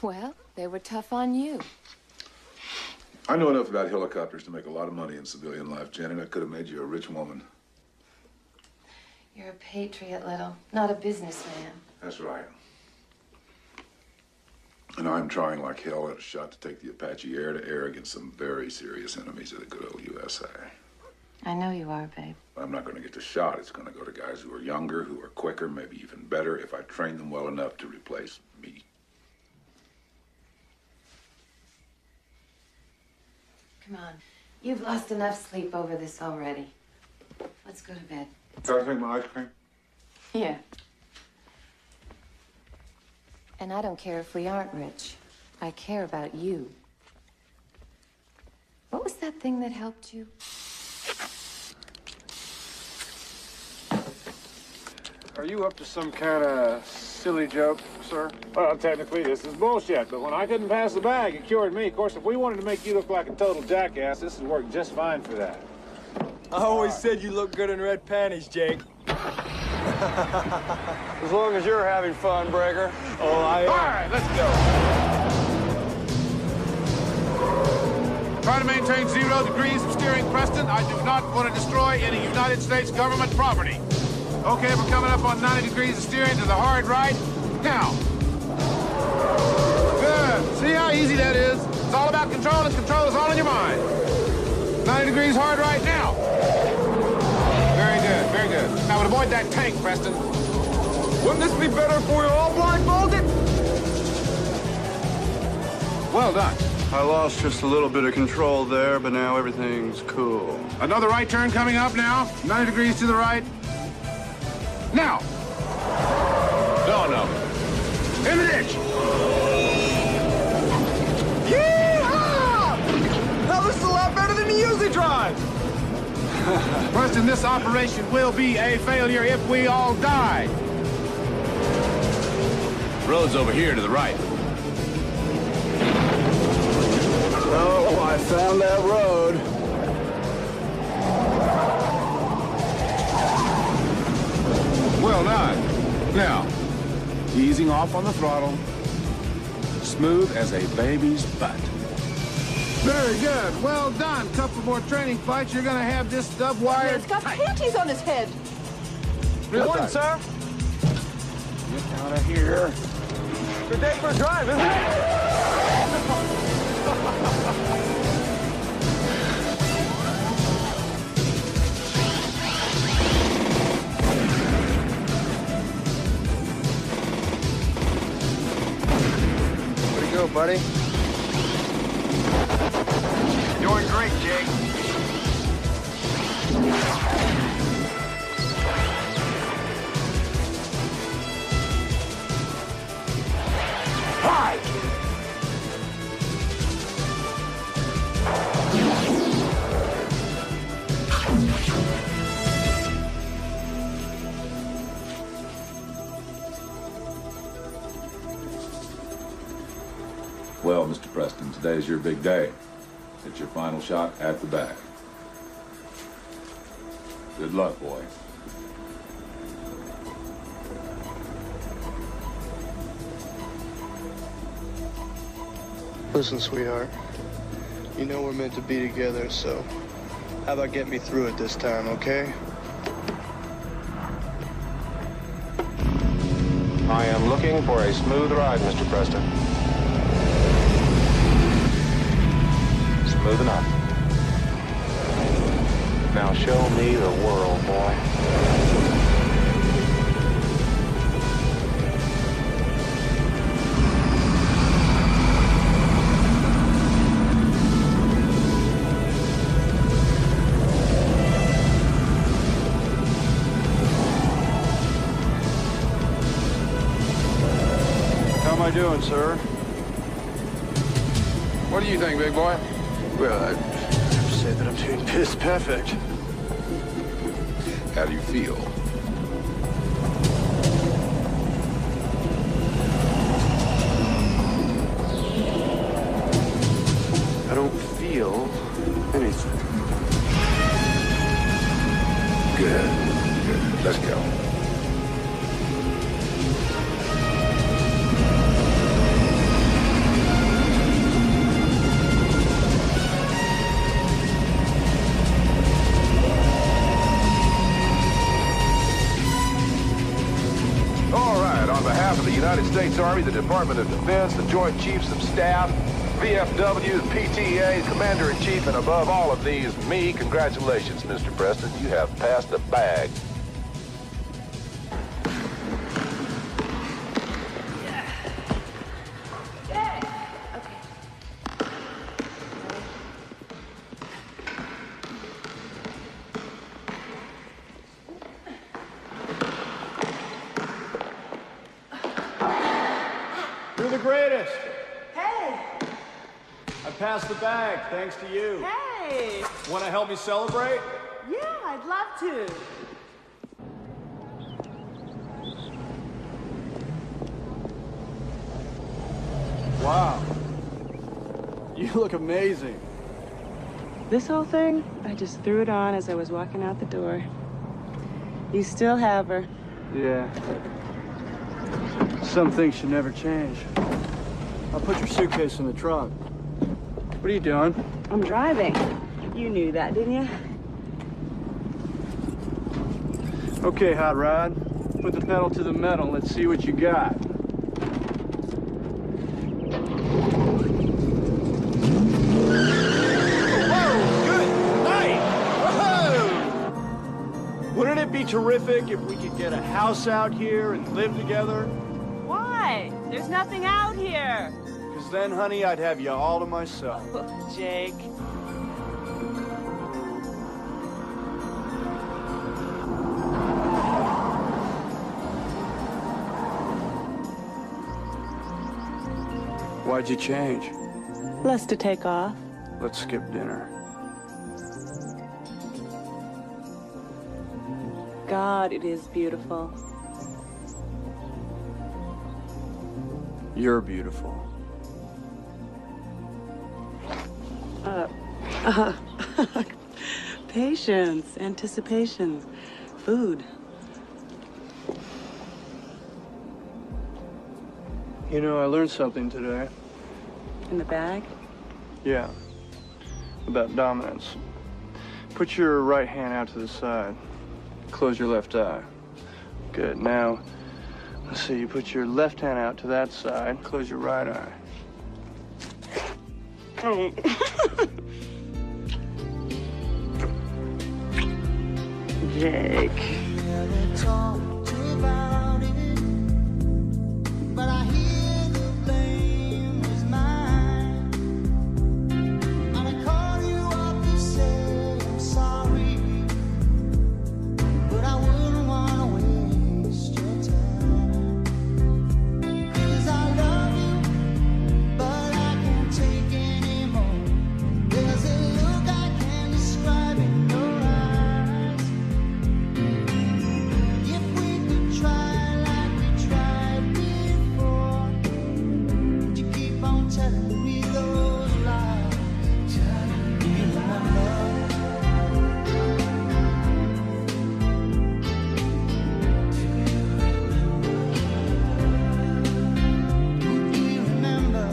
Well, They were tough on you. I know enough about helicopters to make a lot of money in civilian life, Janet. I could have made you a rich woman. You're a patriot, Little, not a businessman. That's right. And I'm trying like hell at a shot to take the Apache air to air against some very serious enemies of the good old USA. I know you are, babe. I'm not going to get the shot. It's going to go to guys who are younger, who are quicker, maybe even better, if I train them well enough to replace me. Come on. You've lost enough sleep over this already. Let's go to bed. Can I take my ice cream? Yeah. And I don't care if we aren't rich. I care about you. What was that thing that helped you? Are you up to some kind of silly joke, sir? Well, technically, this is bullshit, but when I couldn't pass the bag, it cured me. Of course, if we wanted to make you look like a total jackass, this would work just fine for that. I always said you look good in red panties, Jake. As long as you're having fun, Breaker. Oh, I am. All right, let's go. Try to maintain 0 degrees of steering, Preston. I do not want to destroy any United States government property. Okay, we're coming up on 90 degrees of steering to the hard right. Now. Good. See how easy that is? It's all about control, and control is all in your mind. 90 degrees hard right now. Very good, very good. Now, avoid that tank, Preston. Wouldn't this be better if we were all blindfolded? Well done. I lost just a little bit of control there, but now everything's cool. Another right turn coming up now. 90 degrees to the right. Now. No. In the ditch. Yeehaw! Now this is a lot better than you usually drive. Preston, this operation will be a failure if we all die. Road's over here to the right. Oh, I found that road. Well done. Now, easing off on the throttle. Smooth as a baby's butt. Very good. Well done. Couple more training flights. You're going to have this stub wired. He's got panties on his head. Good morning, sir. Get out of here. Good day for a drive, isn't it? Way to go, buddy. Doing great, Jake. Hi! Well, Mr. Preston, today's your big day. It's your final shot at the bag. Good luck, boy. Listen, sweetheart. You know we're meant to be together, so how about getting me through it this time, okay? I am looking for a smooth ride, Mr. Preston. Smooth enough. Now show me the world, boy. How am I doing, sir? What do you think, big boy? Well, I'd say that I'm doing piss perfect. How do you feel? I don't feel anything. Good. Good. Let's go. behalf of the United States Army, the Department of Defense, the Joint Chiefs of Staff, VFW, PTA, Commander-in-Chief, and above all of these, me, congratulations, Mr. Preston. You have passed the bag. You're the greatest. Hey! I passed the bag, thanks to you. Hey! Want to help me celebrate? Yeah, I'd love to. Wow. You look amazing. This whole thing, I just threw it on as I was walking out the door. You still have her. Yeah. Some things should never change. I'll put your suitcase in the trunk. What are you doing? I'm driving. You knew that, didn't you? Okay, Hot Rod. Put the pedal to the metal. Let's see what you got. Wouldn't it be terrific if we could get a house out here and live together? Why? There's nothing out here. Because then, honey, I'd have you all to myself. Oh, Jake. Why'd you change? Less to take off. Let's skip dinner. God, it is beautiful. You're beautiful. Patience, anticipation, food. You know, I learned something today. In the bag? Yeah. About dominance. Put your right hand out to the side. Close your left eye. Good. Now, let's see. You put your left hand out to that side. Close your right eye. Oh. Jake. But I hear the blame is mine. And I call you up to say I'm sorry. But I wouldn't want to waste your time. 'Cause I love you, but I can't take anymore. There's a look I can't describe in your eyes. If we could try like we tried before, would you keep on telling me those lies? Telling me my love. Do you remember?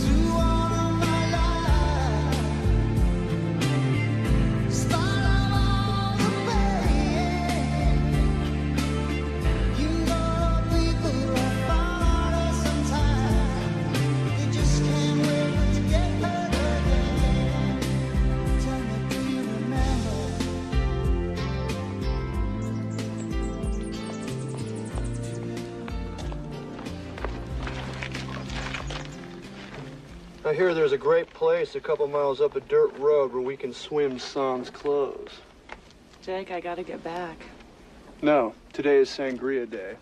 Through all of my life, start of all the pain. You know people are harder sometimes. They just can't wait to get hurt again. Tell me, do you remember? I hear there's a great place a couple miles up a dirt road where we can swim sans clothes. Jake, I gotta get back. No, today is Sangria Day.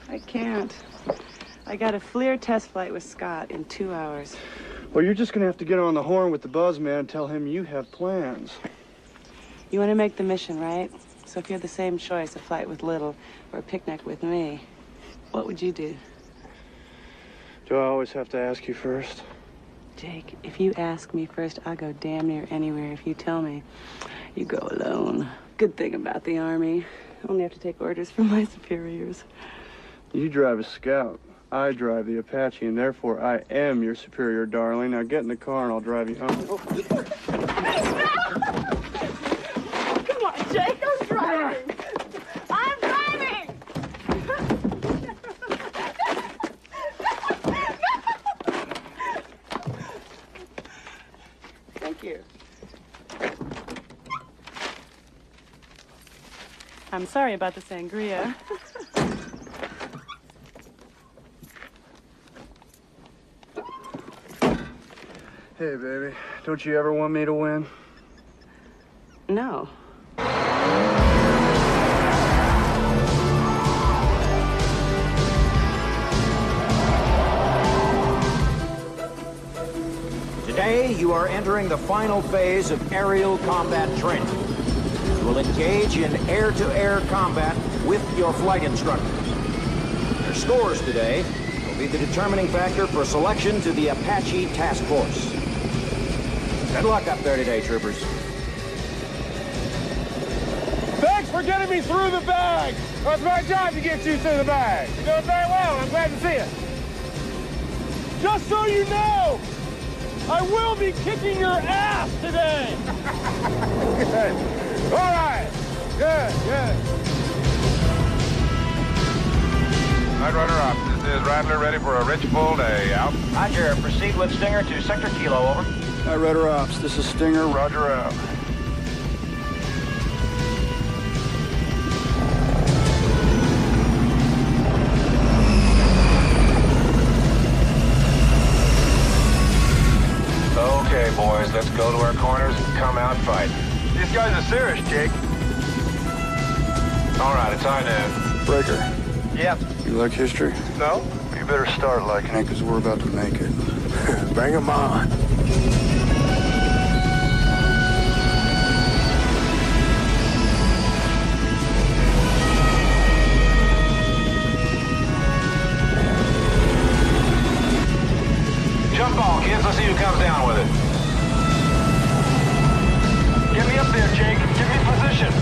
I can't. I got a FLIR test flight with Scott in 2 hours. Well, you're just gonna have to get on the horn with the buzzman and tell him you have plans. You want to make the mission, right? So if you had the same choice, a flight with Little or a picnic with me, what would you do? Do I always have to ask you first? Jake, if you ask me first, I'll go damn near anywhere. If you tell me, you go alone. Good thing about the Army. I only have to take orders from my superiors. You drive a Scout. I drive the Apache, and therefore I am your superior, darling. Now get in the car, and I'll drive you home. Come on, Jake, I'm driving. I'm driving. Thank you. I'm sorry about the sangria. Hey, baby, don't you ever want me to win? No. Today, you are entering the final phase of aerial combat training. You will engage in air-to-air combat with your flight instructor. Your scores today will be the determining factor for selection to the Apache Task Force. Good luck up there today, troopers. Thanks for getting me through the bag. Well, it's my job to get you through the bag. You're doing very well. I'm glad to see you. Just so you know, I will be kicking your ass today. Good. All right. Good, good. Night Runner up. This is Rattler ready for a rich full day. Out. Roger. Proceed with Stinger to Sector Kilo, over. Hi, Rudder Ops. This is Stinger. Roger out. Okay, boys, let's go to our corners and come out fighting. These guys are serious, Jake. All right, it's high noon. Breaker. Yep. You like history? No? You better start liking it, because we're about to make it. Bring 'em on. Jump ball, kids. Let's see who comes down with it. Get me up there, Jake. Give me position.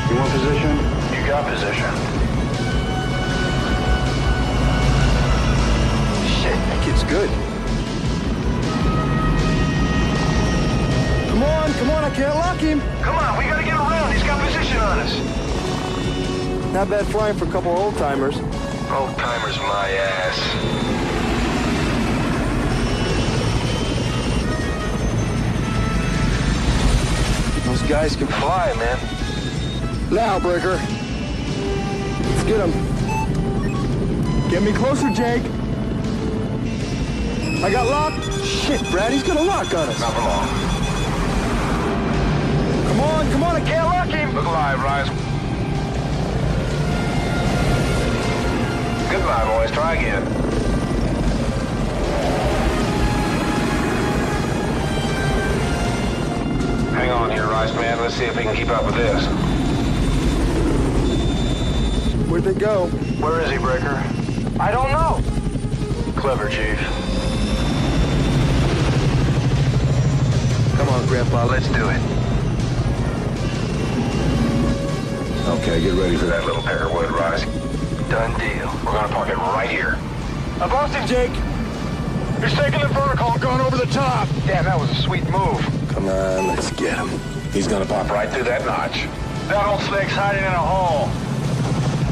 You want position? You got position. Shit, that kid's good. Come on, I can't lock him. Come on, we gotta get around. He's got position on us. Not bad flying for a couple old-timers. Old-timers, my ass. Those guys can Fly, man. Now, Breaker. Let's get him. Get me closer, Jake. I got locked. Shit, Brad, he's gonna lock on us. Not for long. Come on, I can't lock him. Look alive, Rise. Goodbye, boys. Try again. Hang on here, Rice Man. Let's see if we can keep up with this. Where'd they go? Where is he, Breaker? I don't know. Clever, Chief. Come on, Grandpa. Let's do it. Okay, get ready for that little pair of wood, Rice. Done deal. We're gonna park it right here. I lost him, Jake. He's taking the vertical and going over the top. Damn, that was a sweet move. Come on, let's get him. He's gonna pop right through that notch. That old snake's hiding in a hole.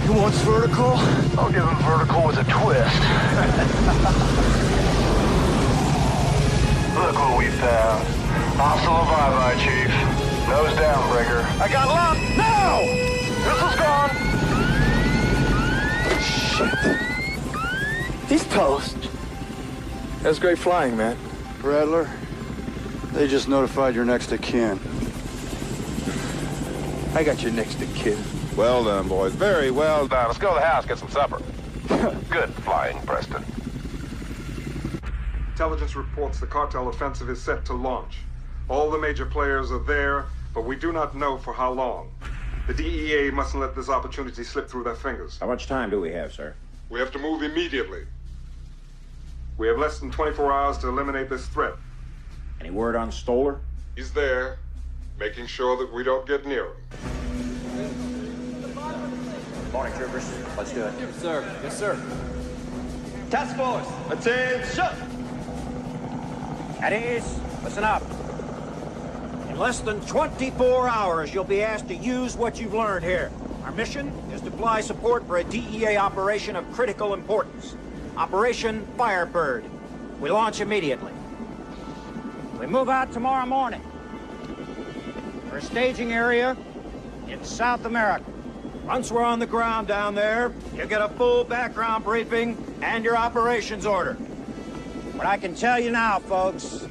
He wants vertical? I'll give him vertical with a twist. Look what we found. Hostile bye-bye, Chief. Nose down, Breaker. I got locked. Now! Missile's gone. Shit. He's toast. That's great flying, man. Rattler, they just notified your next of kin. I got your next to kin. Well done, boys. Very well done. Let's go to the house, get some supper. Good flying, Preston. Intelligence reports the cartel offensive is set to launch. All the major players are there, but we do not know for how long. The DEA mustn't let this opportunity slip through their fingers. How much time do we have, sir? We have to move immediately. We have less than 24 hours to eliminate this threat. Any word on Stoller? He's there, making sure that we don't get near him. Morning, troopers. Let's do it. Yes, sir. Yes, sir. Task force, attention! At ease. Listen up. In less than 24 hours, you'll be asked to use what you've learned here. Our mission is to fly support for a DEA operation of critical importance. Operation Firebird. We launch immediately. We move out tomorrow morning for a staging area in South America. Once we're on the ground down there, you get a full background briefing and your operations order. What I can tell you now, folks,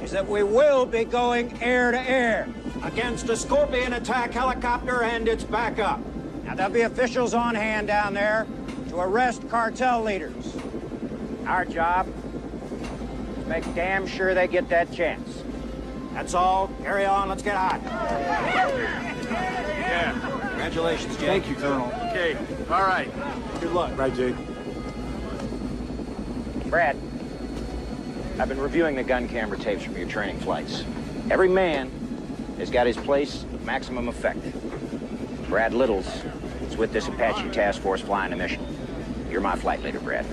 is that we will be going air to air against a Scorpion attack helicopter and its backup. Now, there'll be officials on hand down there to arrest cartel leaders. Our job is to make damn sure they get that chance. That's all. Carry on. Let's get hot. Yeah. Congratulations, Jake. Thank you, Colonel. Okay. All right. Good luck. Right, Jake. Brad, I've been reviewing the gun camera tapes from your training flights. Every man has got his place of maximum effect. Brad Littles is with this Apache task force flying a mission. You're my flight leader, Brad.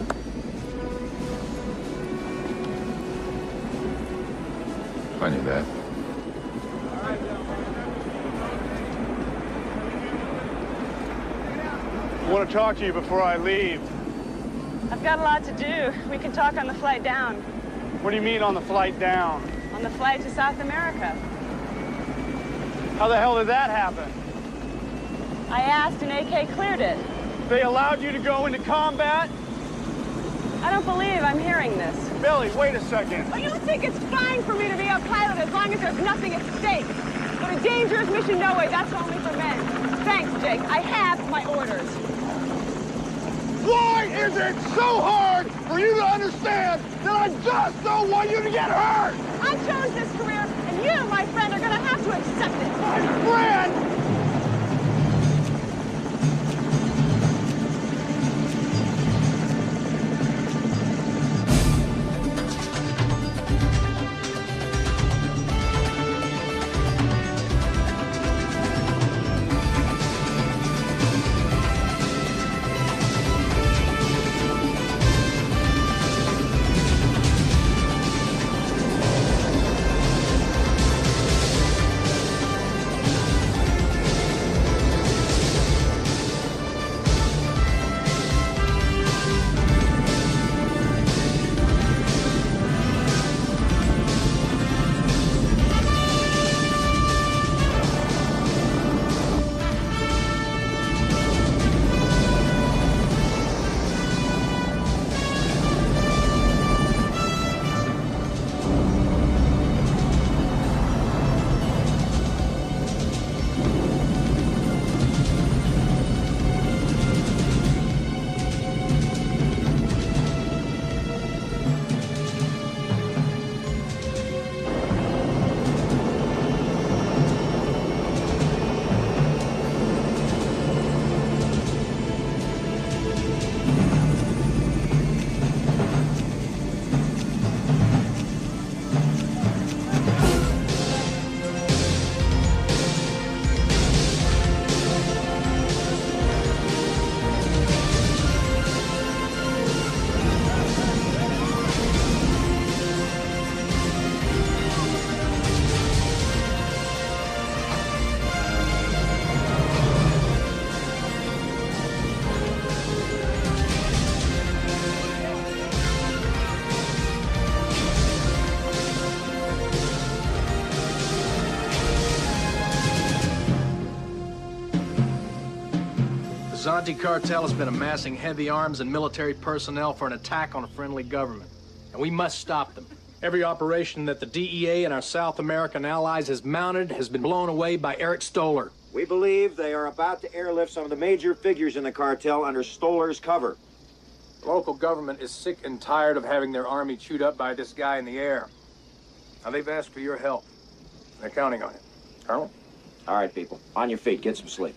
I knew that. I want to talk to you before I leave. I've got a lot to do. We can talk on the flight down. What do you mean on the flight down? On the flight to South America. How the hell did that happen? I asked and AK cleared it. They allowed you to go into combat? I don't believe I'm hearing this. Billy, wait a second. Oh, you think it's fine for me to be a pilot as long as there's nothing at stake? But a dangerous mission, no way. That's only for men. Thanks, Jake. I have my orders. Why is it so hard for you to understand that I just don't want you to get hurt? I chose this career, and you, my friend, are going to have to accept it. My friend! Zonte cartel has been amassing heavy arms and military personnel for an attack on a friendly government, and we must stop them. Every operation that the DEA and our South American allies has mounted has been blown away by Eric Stoller. We believe they are about to airlift some of the major figures in the cartel under Stoller's cover. The local government is sick and tired of having their army chewed up by this guy in the air. Now, they've asked for your help. They're counting on it. Colonel? All right, people. On your feet. Get some sleep.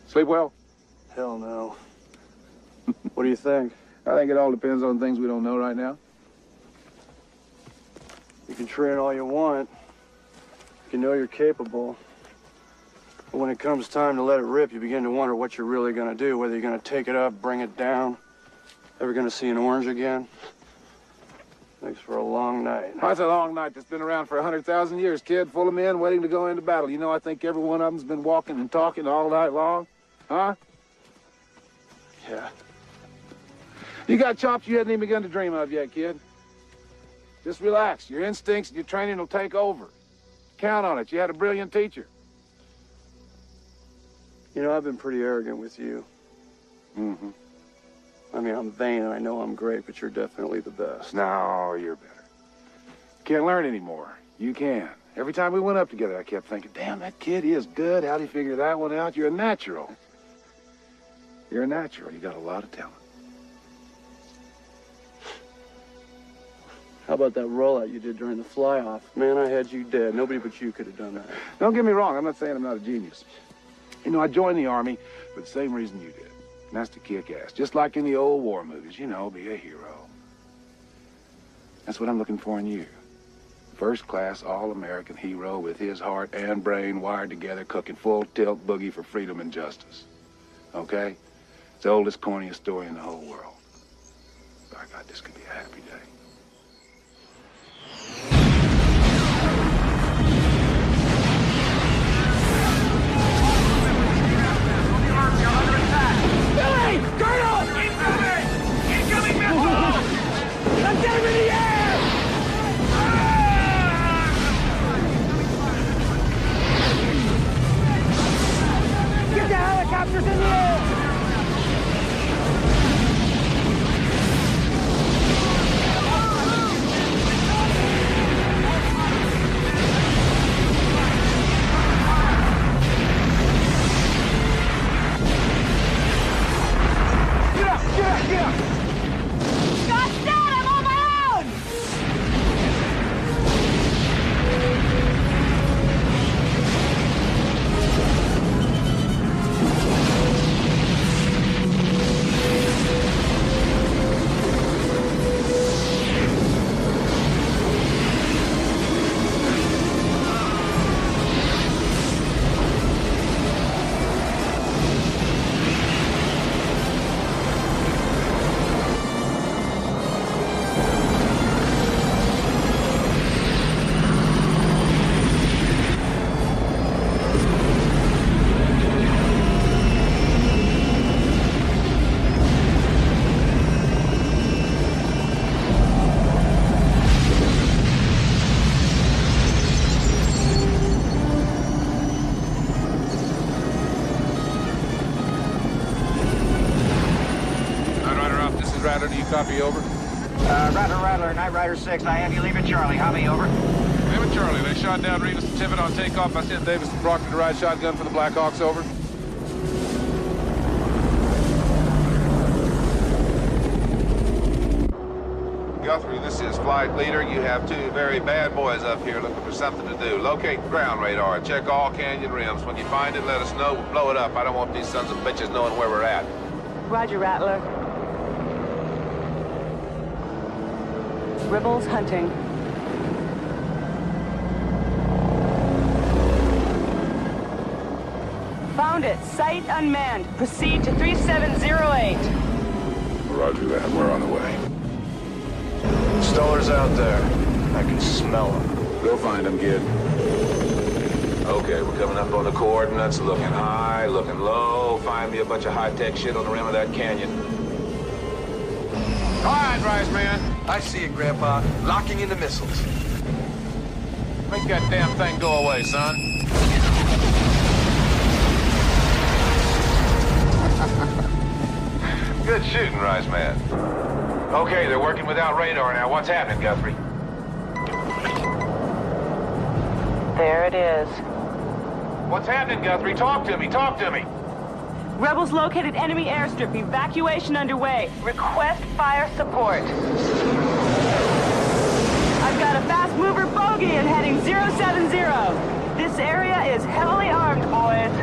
Sleep well? Hell no. What do you think? I think it all depends on things we don't know right now. You can train all you want. You know you're capable. But when it comes time to let it rip, you begin to wonder what you're really gonna do, whether you're gonna take it up, bring it down. Ever gonna see an orange again? Makes for a long night. That's a long night that's been around for 100,000 years, kid, full of men waiting to go into battle. You know, I think every one of them's been walking and talking all night long. Huh? Yeah. You got chops you hadn't even begun to dream of yet, kid. Just relax. Your instincts and your training will take over. Count on it. You had a brilliant teacher. You know, I've been pretty arrogant with you. Mm-hmm. I mean, I'm vain and I know I'm great, but you're definitely the best. No, you're better. Can't learn anymore. You can. Every time we went up together, I kept thinking, damn, that kid is good. How'd he figure that one out? You're a natural. You're a natural. You got a lot of talent. How about that rollout you did during the fly-off? Man, I had you dead. Nobody but you could have done that. Don't get me wrong. I'm not saying I'm not a genius. You know, I joined the Army for the same reason you did. And that's to kick ass. Just like in the old war movies, you know, be a hero. That's what I'm looking for in you. First-class, all-American hero with his heart and brain wired together, cooking full-tilt boogie for freedom and justice. Okay? It's the oldest, corniest story in the whole world. By God, this could be a happy day. Billy! Colonel! Incoming! Incoming missile! Let's get him in the air! Get the helicopters in the air! Get up! Scott's dead! I'm on my own! Rattler, do you copy over? Rattler, Knight Rider 6, I have you leave at Charlie. How me over? Leave at Charlie. They shot down Rivas and Tippett on takeoff. I sent Davis and Proctor to ride shotgun for the Blackhawks, over. Guthrie, this is Flight Leader. You have two very bad boys up here looking for something to do. Locate ground radar. Check all canyon rims. When you find it, let us know. We'll blow it up. I don't want these sons of bitches knowing where we're at. Roger, Rattler. Rebels hunting. Found it. Site unmanned. Proceed to 3708. Roger that. We're on the way. Stoller's out there. I can smell him. Go find him, kid. Okay, we're coming up on the coordinates. Looking high, looking low. Find me a bunch of high-tech shit on the rim of that canyon. All right, Rise Man. I see it, Grandpa. Locking in the missiles. Make that damn thing go away, son. Good shooting, Rise Man. Okay, they're working without radar now. What's happening, Guthrie? There it is. What's happening, Guthrie? Talk to me. Talk to me. Rebels located enemy airstrip. Evacuation underway. Request fire support. I've got a fast mover bogey and heading 070. This area is heavily armed, boys.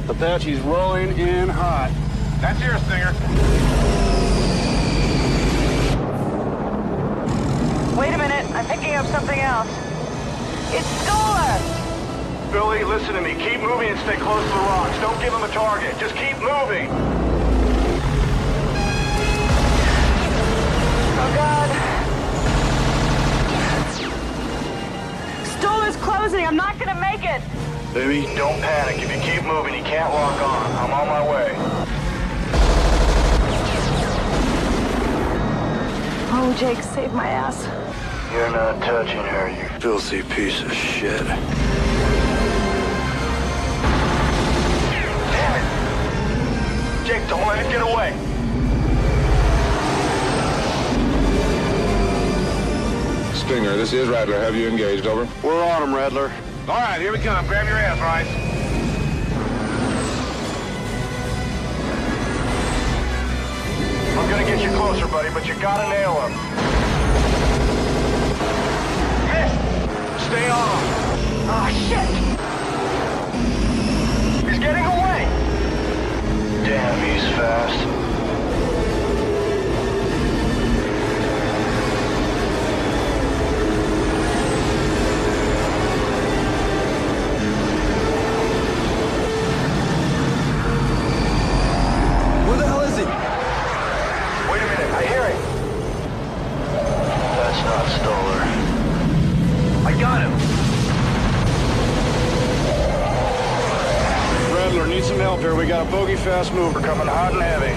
Apache's rolling in hot. That's your Stinger. Wait a minute, I'm picking up something else. It's Stoller! Billy, listen to me. Keep moving and stay close to the rocks. Don't give him a target. Just keep moving. Oh, God. Stoller's closing. I'm not gonna make it. Baby, don't panic. If you keep moving, he can't lock on. I'm on my way. Oh, Jake, save my ass. You're not touching her, you filthy piece of shit. Damn it! Jake, don't let him get away. Stinger, this is Rattler. Have you engaged? Over. We're on him, Rattler. All right, here we come. Grab your ass, Rice. I'm gonna get you closer, buddy, but you gotta nail him. Miss! Stay on. Ah, shit! He's getting away! Damn, he's fast. Where the hell is he? Wait a minute, I hear him. That's not Stoller. I got him. Rattler, need some help here. We got a bogey fast mover coming hot and heavy.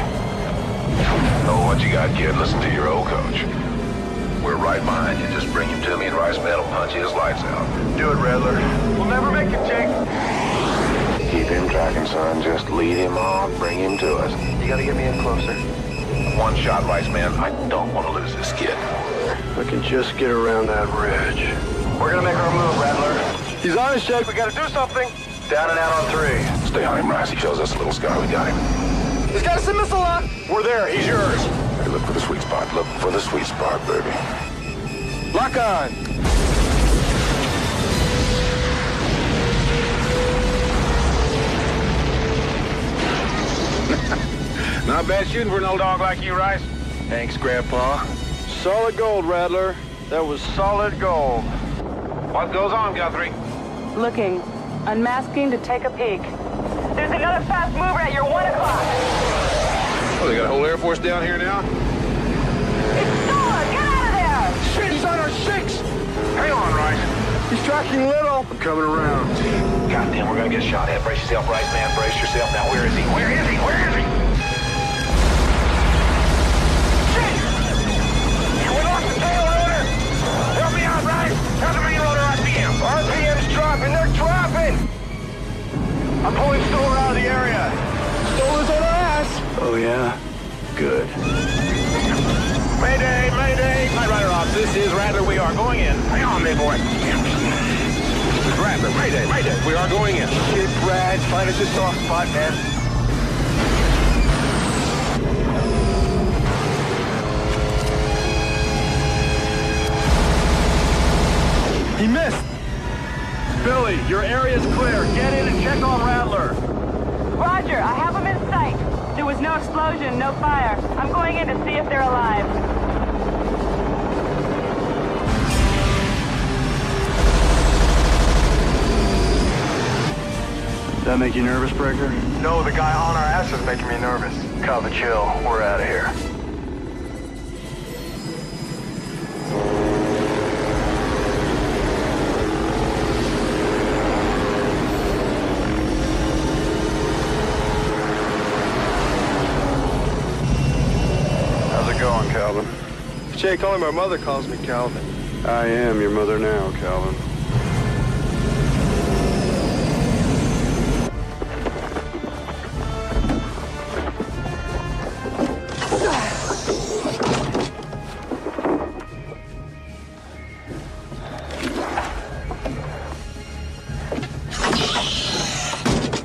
Oh, what you got, kid? Listen to your old coach. We're right behind you. Just bring him to me and Rice Man will punch his lights out. Do it, Rattler. We'll never make it, Jake. Keep him tracking, son. Just lead him on. Bring him to us. You gotta get me in closer. One shot, Rice Man. I don't want to lose this kid. We can just get around that ridge. We're gonna make our move, Rattler. He's on his Jake. We gotta do something. Down and out on 3. Stay on him, Rice. He shows us a little scar. We got him. He's got us a missile lock. We're there. He's yours. Hey, look for the sweet spot. Look for the sweet spot, baby. Lock on. Not bad shooting for an old dog like you, Rice. Thanks, Grandpa. Solid gold, Rattler. That was solid gold. What goes on, Guthrie? Looking. Unmasking to take a peek. There's another fast mover at your 1 o'clock. Oh, they got a whole Air Force down here now? It's Stoller! Get out of there! Shit, he's on our 6! Hang on, Rice. He's tracking Little. I'm coming around. Goddamn, we're gonna get shot at. Brace yourself, Rice Man. Brace yourself. Now, where is he? Where is he? Where is he? Shit! We lost the tail rotor! Help me out, Rice! How's the main rotor RPM? RPM's dropping. They're dropping! I'm pulling Stoller out of the area. Stoller's on our ass. Oh, yeah? Good. Mayday, mayday! My rider ops, this is Rattler. We are going in. Hang on, big boy. This is Rattler. Mayday, mayday. We are going in. Shit, Brad. Find us a soft spot, man. He missed. Billy, your area's clear. Get in and check on Rattler. Roger, I have them in sight. There was no explosion, no fire. I'm going in to see if they're alive. Does that make you nervous, Breaker? No, the guy on our ass is making me nervous. Cover, chill. We're out of here. How's it going, Calvin? Jake, only my mother calls me Calvin. I am your mother now, Calvin.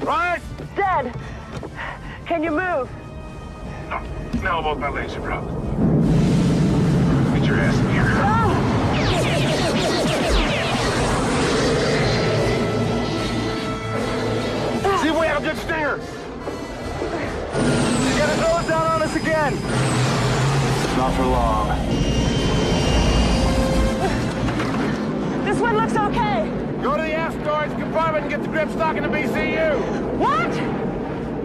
Right? Dead! Can you move? No, both my legs are broken. Get your ass in here. See if we have Subject Stinger! He's got his nose down on us again! Not for long. This one looks okay. Go to the aft storage compartment and get the grip stock in the BCU! What?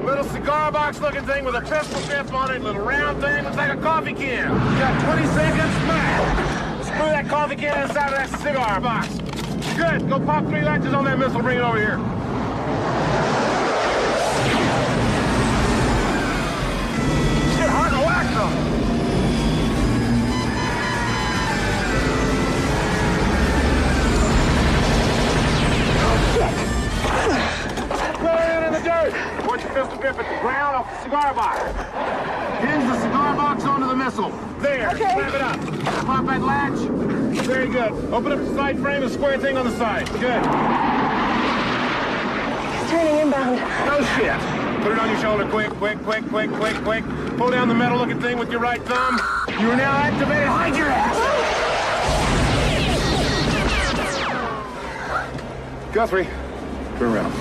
Little cigar box looking thing with a pistol tip on it, little round thing, looks like a coffee can. You got 20 seconds, smash! Screw that coffee can inside of that cigar box. Good, go pop 3 latches on that missile, bring it over here. Shit, hard to wax them. Throw it in the dirt. Point your pistol grip at the ground off the cigar box. Hinge the cigar box onto the missile. There, okay. Snap it up. Pop that latch. Very good. Open up the side frame and square thing on the side. Good. He's turning inbound. No shit. Put it on your shoulder quick, quick, quick, quick, quick, quick. Pull down the metal looking thing with your right thumb. You are now activated. Hide your ass. Guthrie, turn around.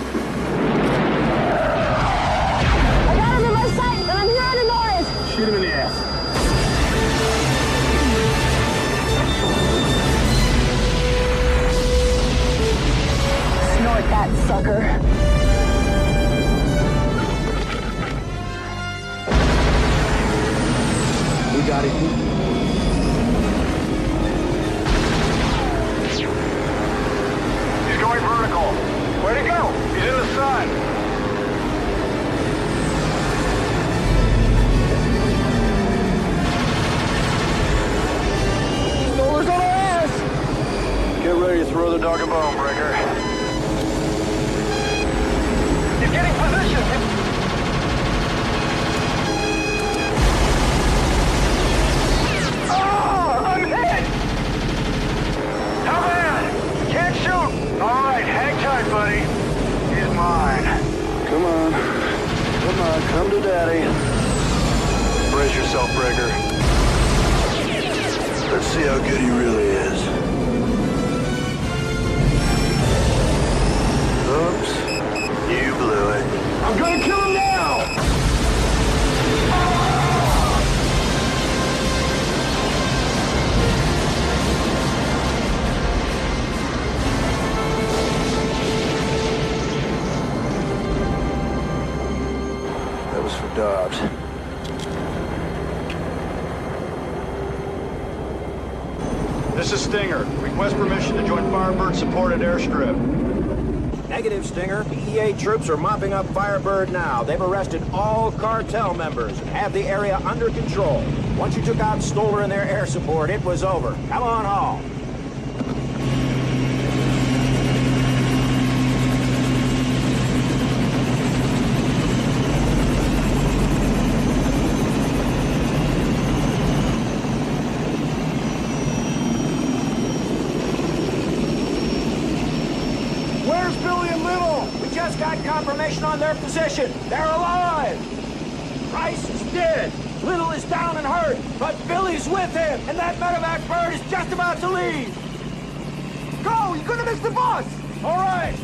I got him in my sight, and I'm hearing a noise. Shoot him in the ass. Snort that sucker. We got it. He's going vertical. Where'd he go? He's in the sun. Stolar's on our ass. Get ready to throw the dog a bone, Breaker. He's getting position. Oh, I'm hit! How bad? Can't shoot. All right, hang tight, buddy. He's mine. Come on. Come on, come to Daddy. Brace yourself, Breaker. Let's see how good he really is. Oops. You blew it. I'm gonna kill him now! That was for Dobbs. This is Stinger. Request permission to join Firebird supported airstrip. Negative, Stinger. DEA troops are mopping up Firebird now. They've arrested all cartel members and have the area under control. Once you took out Stolar and their air support, it was over. Come on, Hall. Where's Billy and Little? We just got confirmation on their position. They're alive. Price is dead. Little is down and hurt, but Billy's with him, and that medevac bird is just about to leave. Go! You're gonna miss the bus! All right.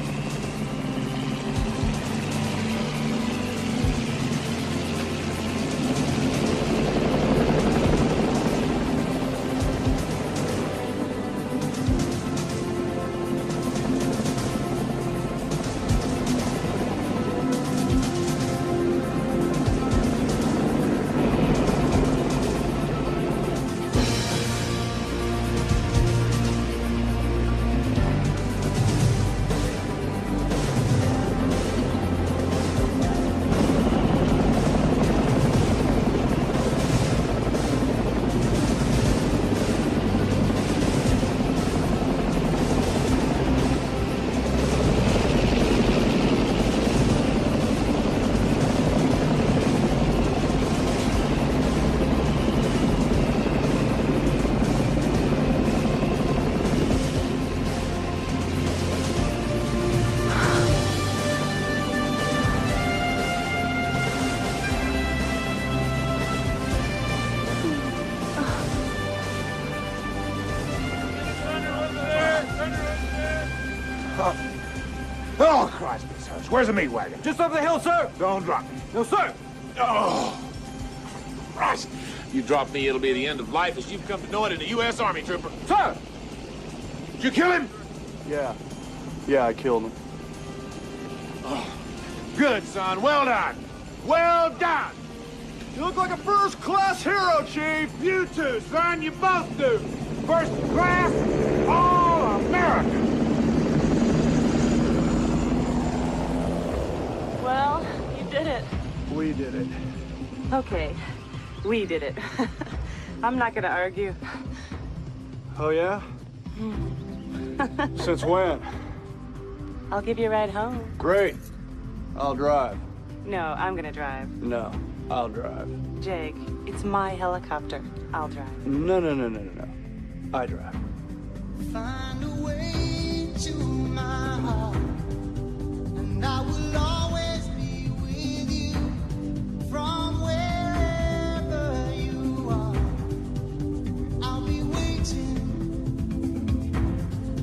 Where's the meat wagon? Just up the hill, sir. Don't drop me. No, sir. Oh, Christ. You drop me, it'll be the end of life as you've come to know it in a U.S. Army trooper. Sir! Did you kill him? Yeah. Yeah, I killed him. Oh, good, son. Well done. Well done. You look like a first-class hero, Chief. You too, son. You both do. First class, all American. Well, you did it. We did it. Okay, we did it. I'm not gonna argue. Oh, yeah? Since when? I'll give you a ride home. Great. I'll drive. No, I'm gonna drive. No, I'll drive. Jake, it's my helicopter. I'll drive. No. I drive. Find a way to my heart, and I will always be with you from wherever you are. I'll be waiting.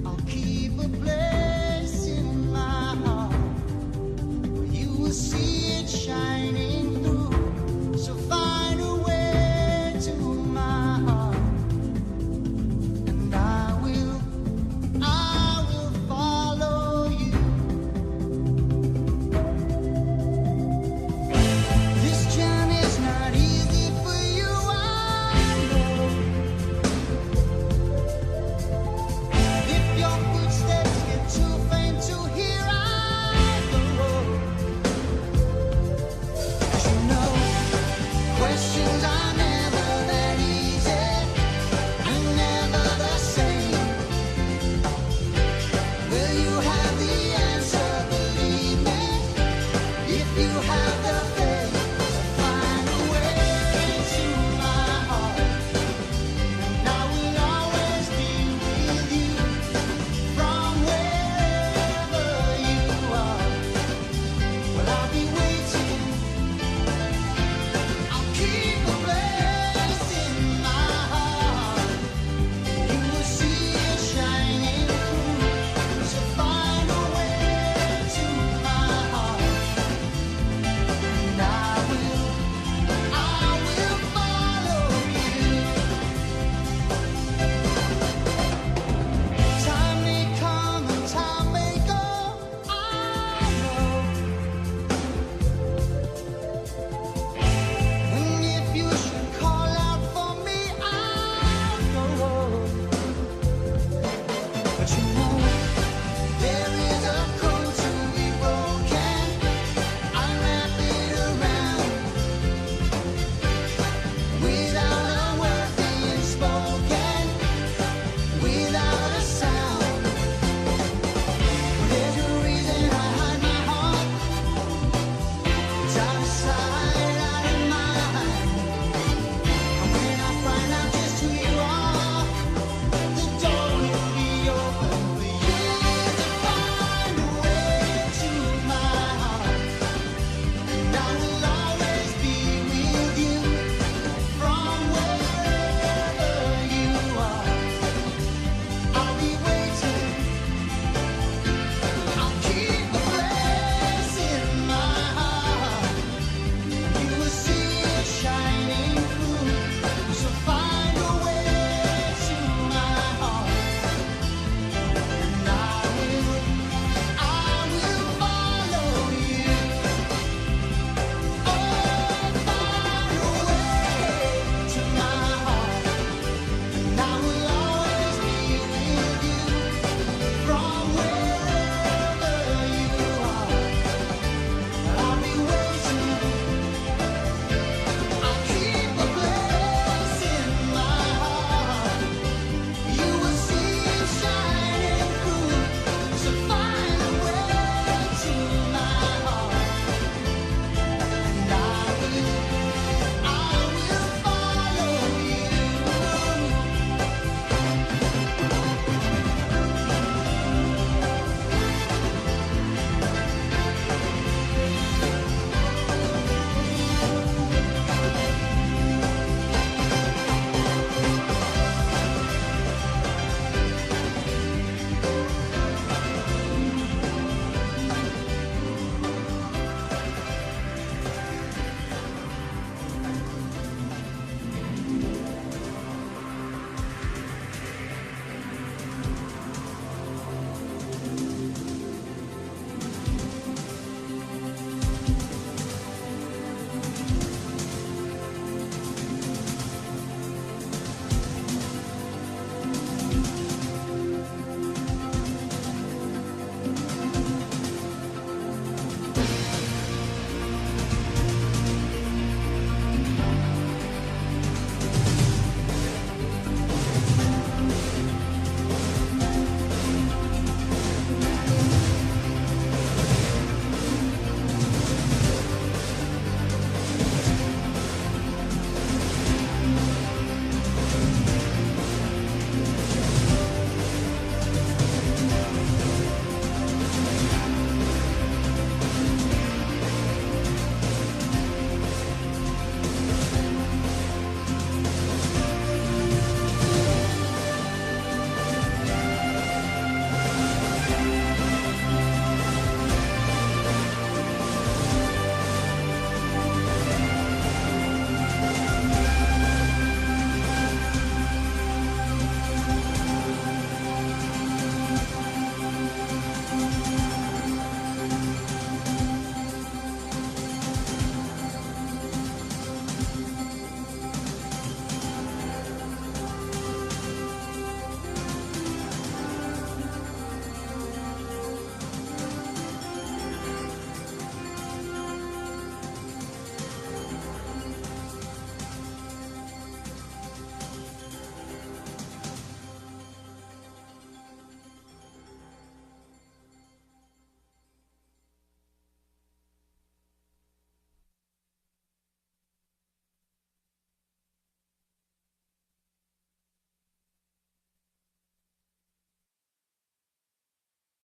I'll keep a place in my heart where you will see it shining through. So find a way to my heart. I will follow you. This journey's not easy for you, I know. If your footsteps get too faint to hear, I go. 'Cause you know, questions are never that easy, and never the same. Will you have the answer, believe me? If you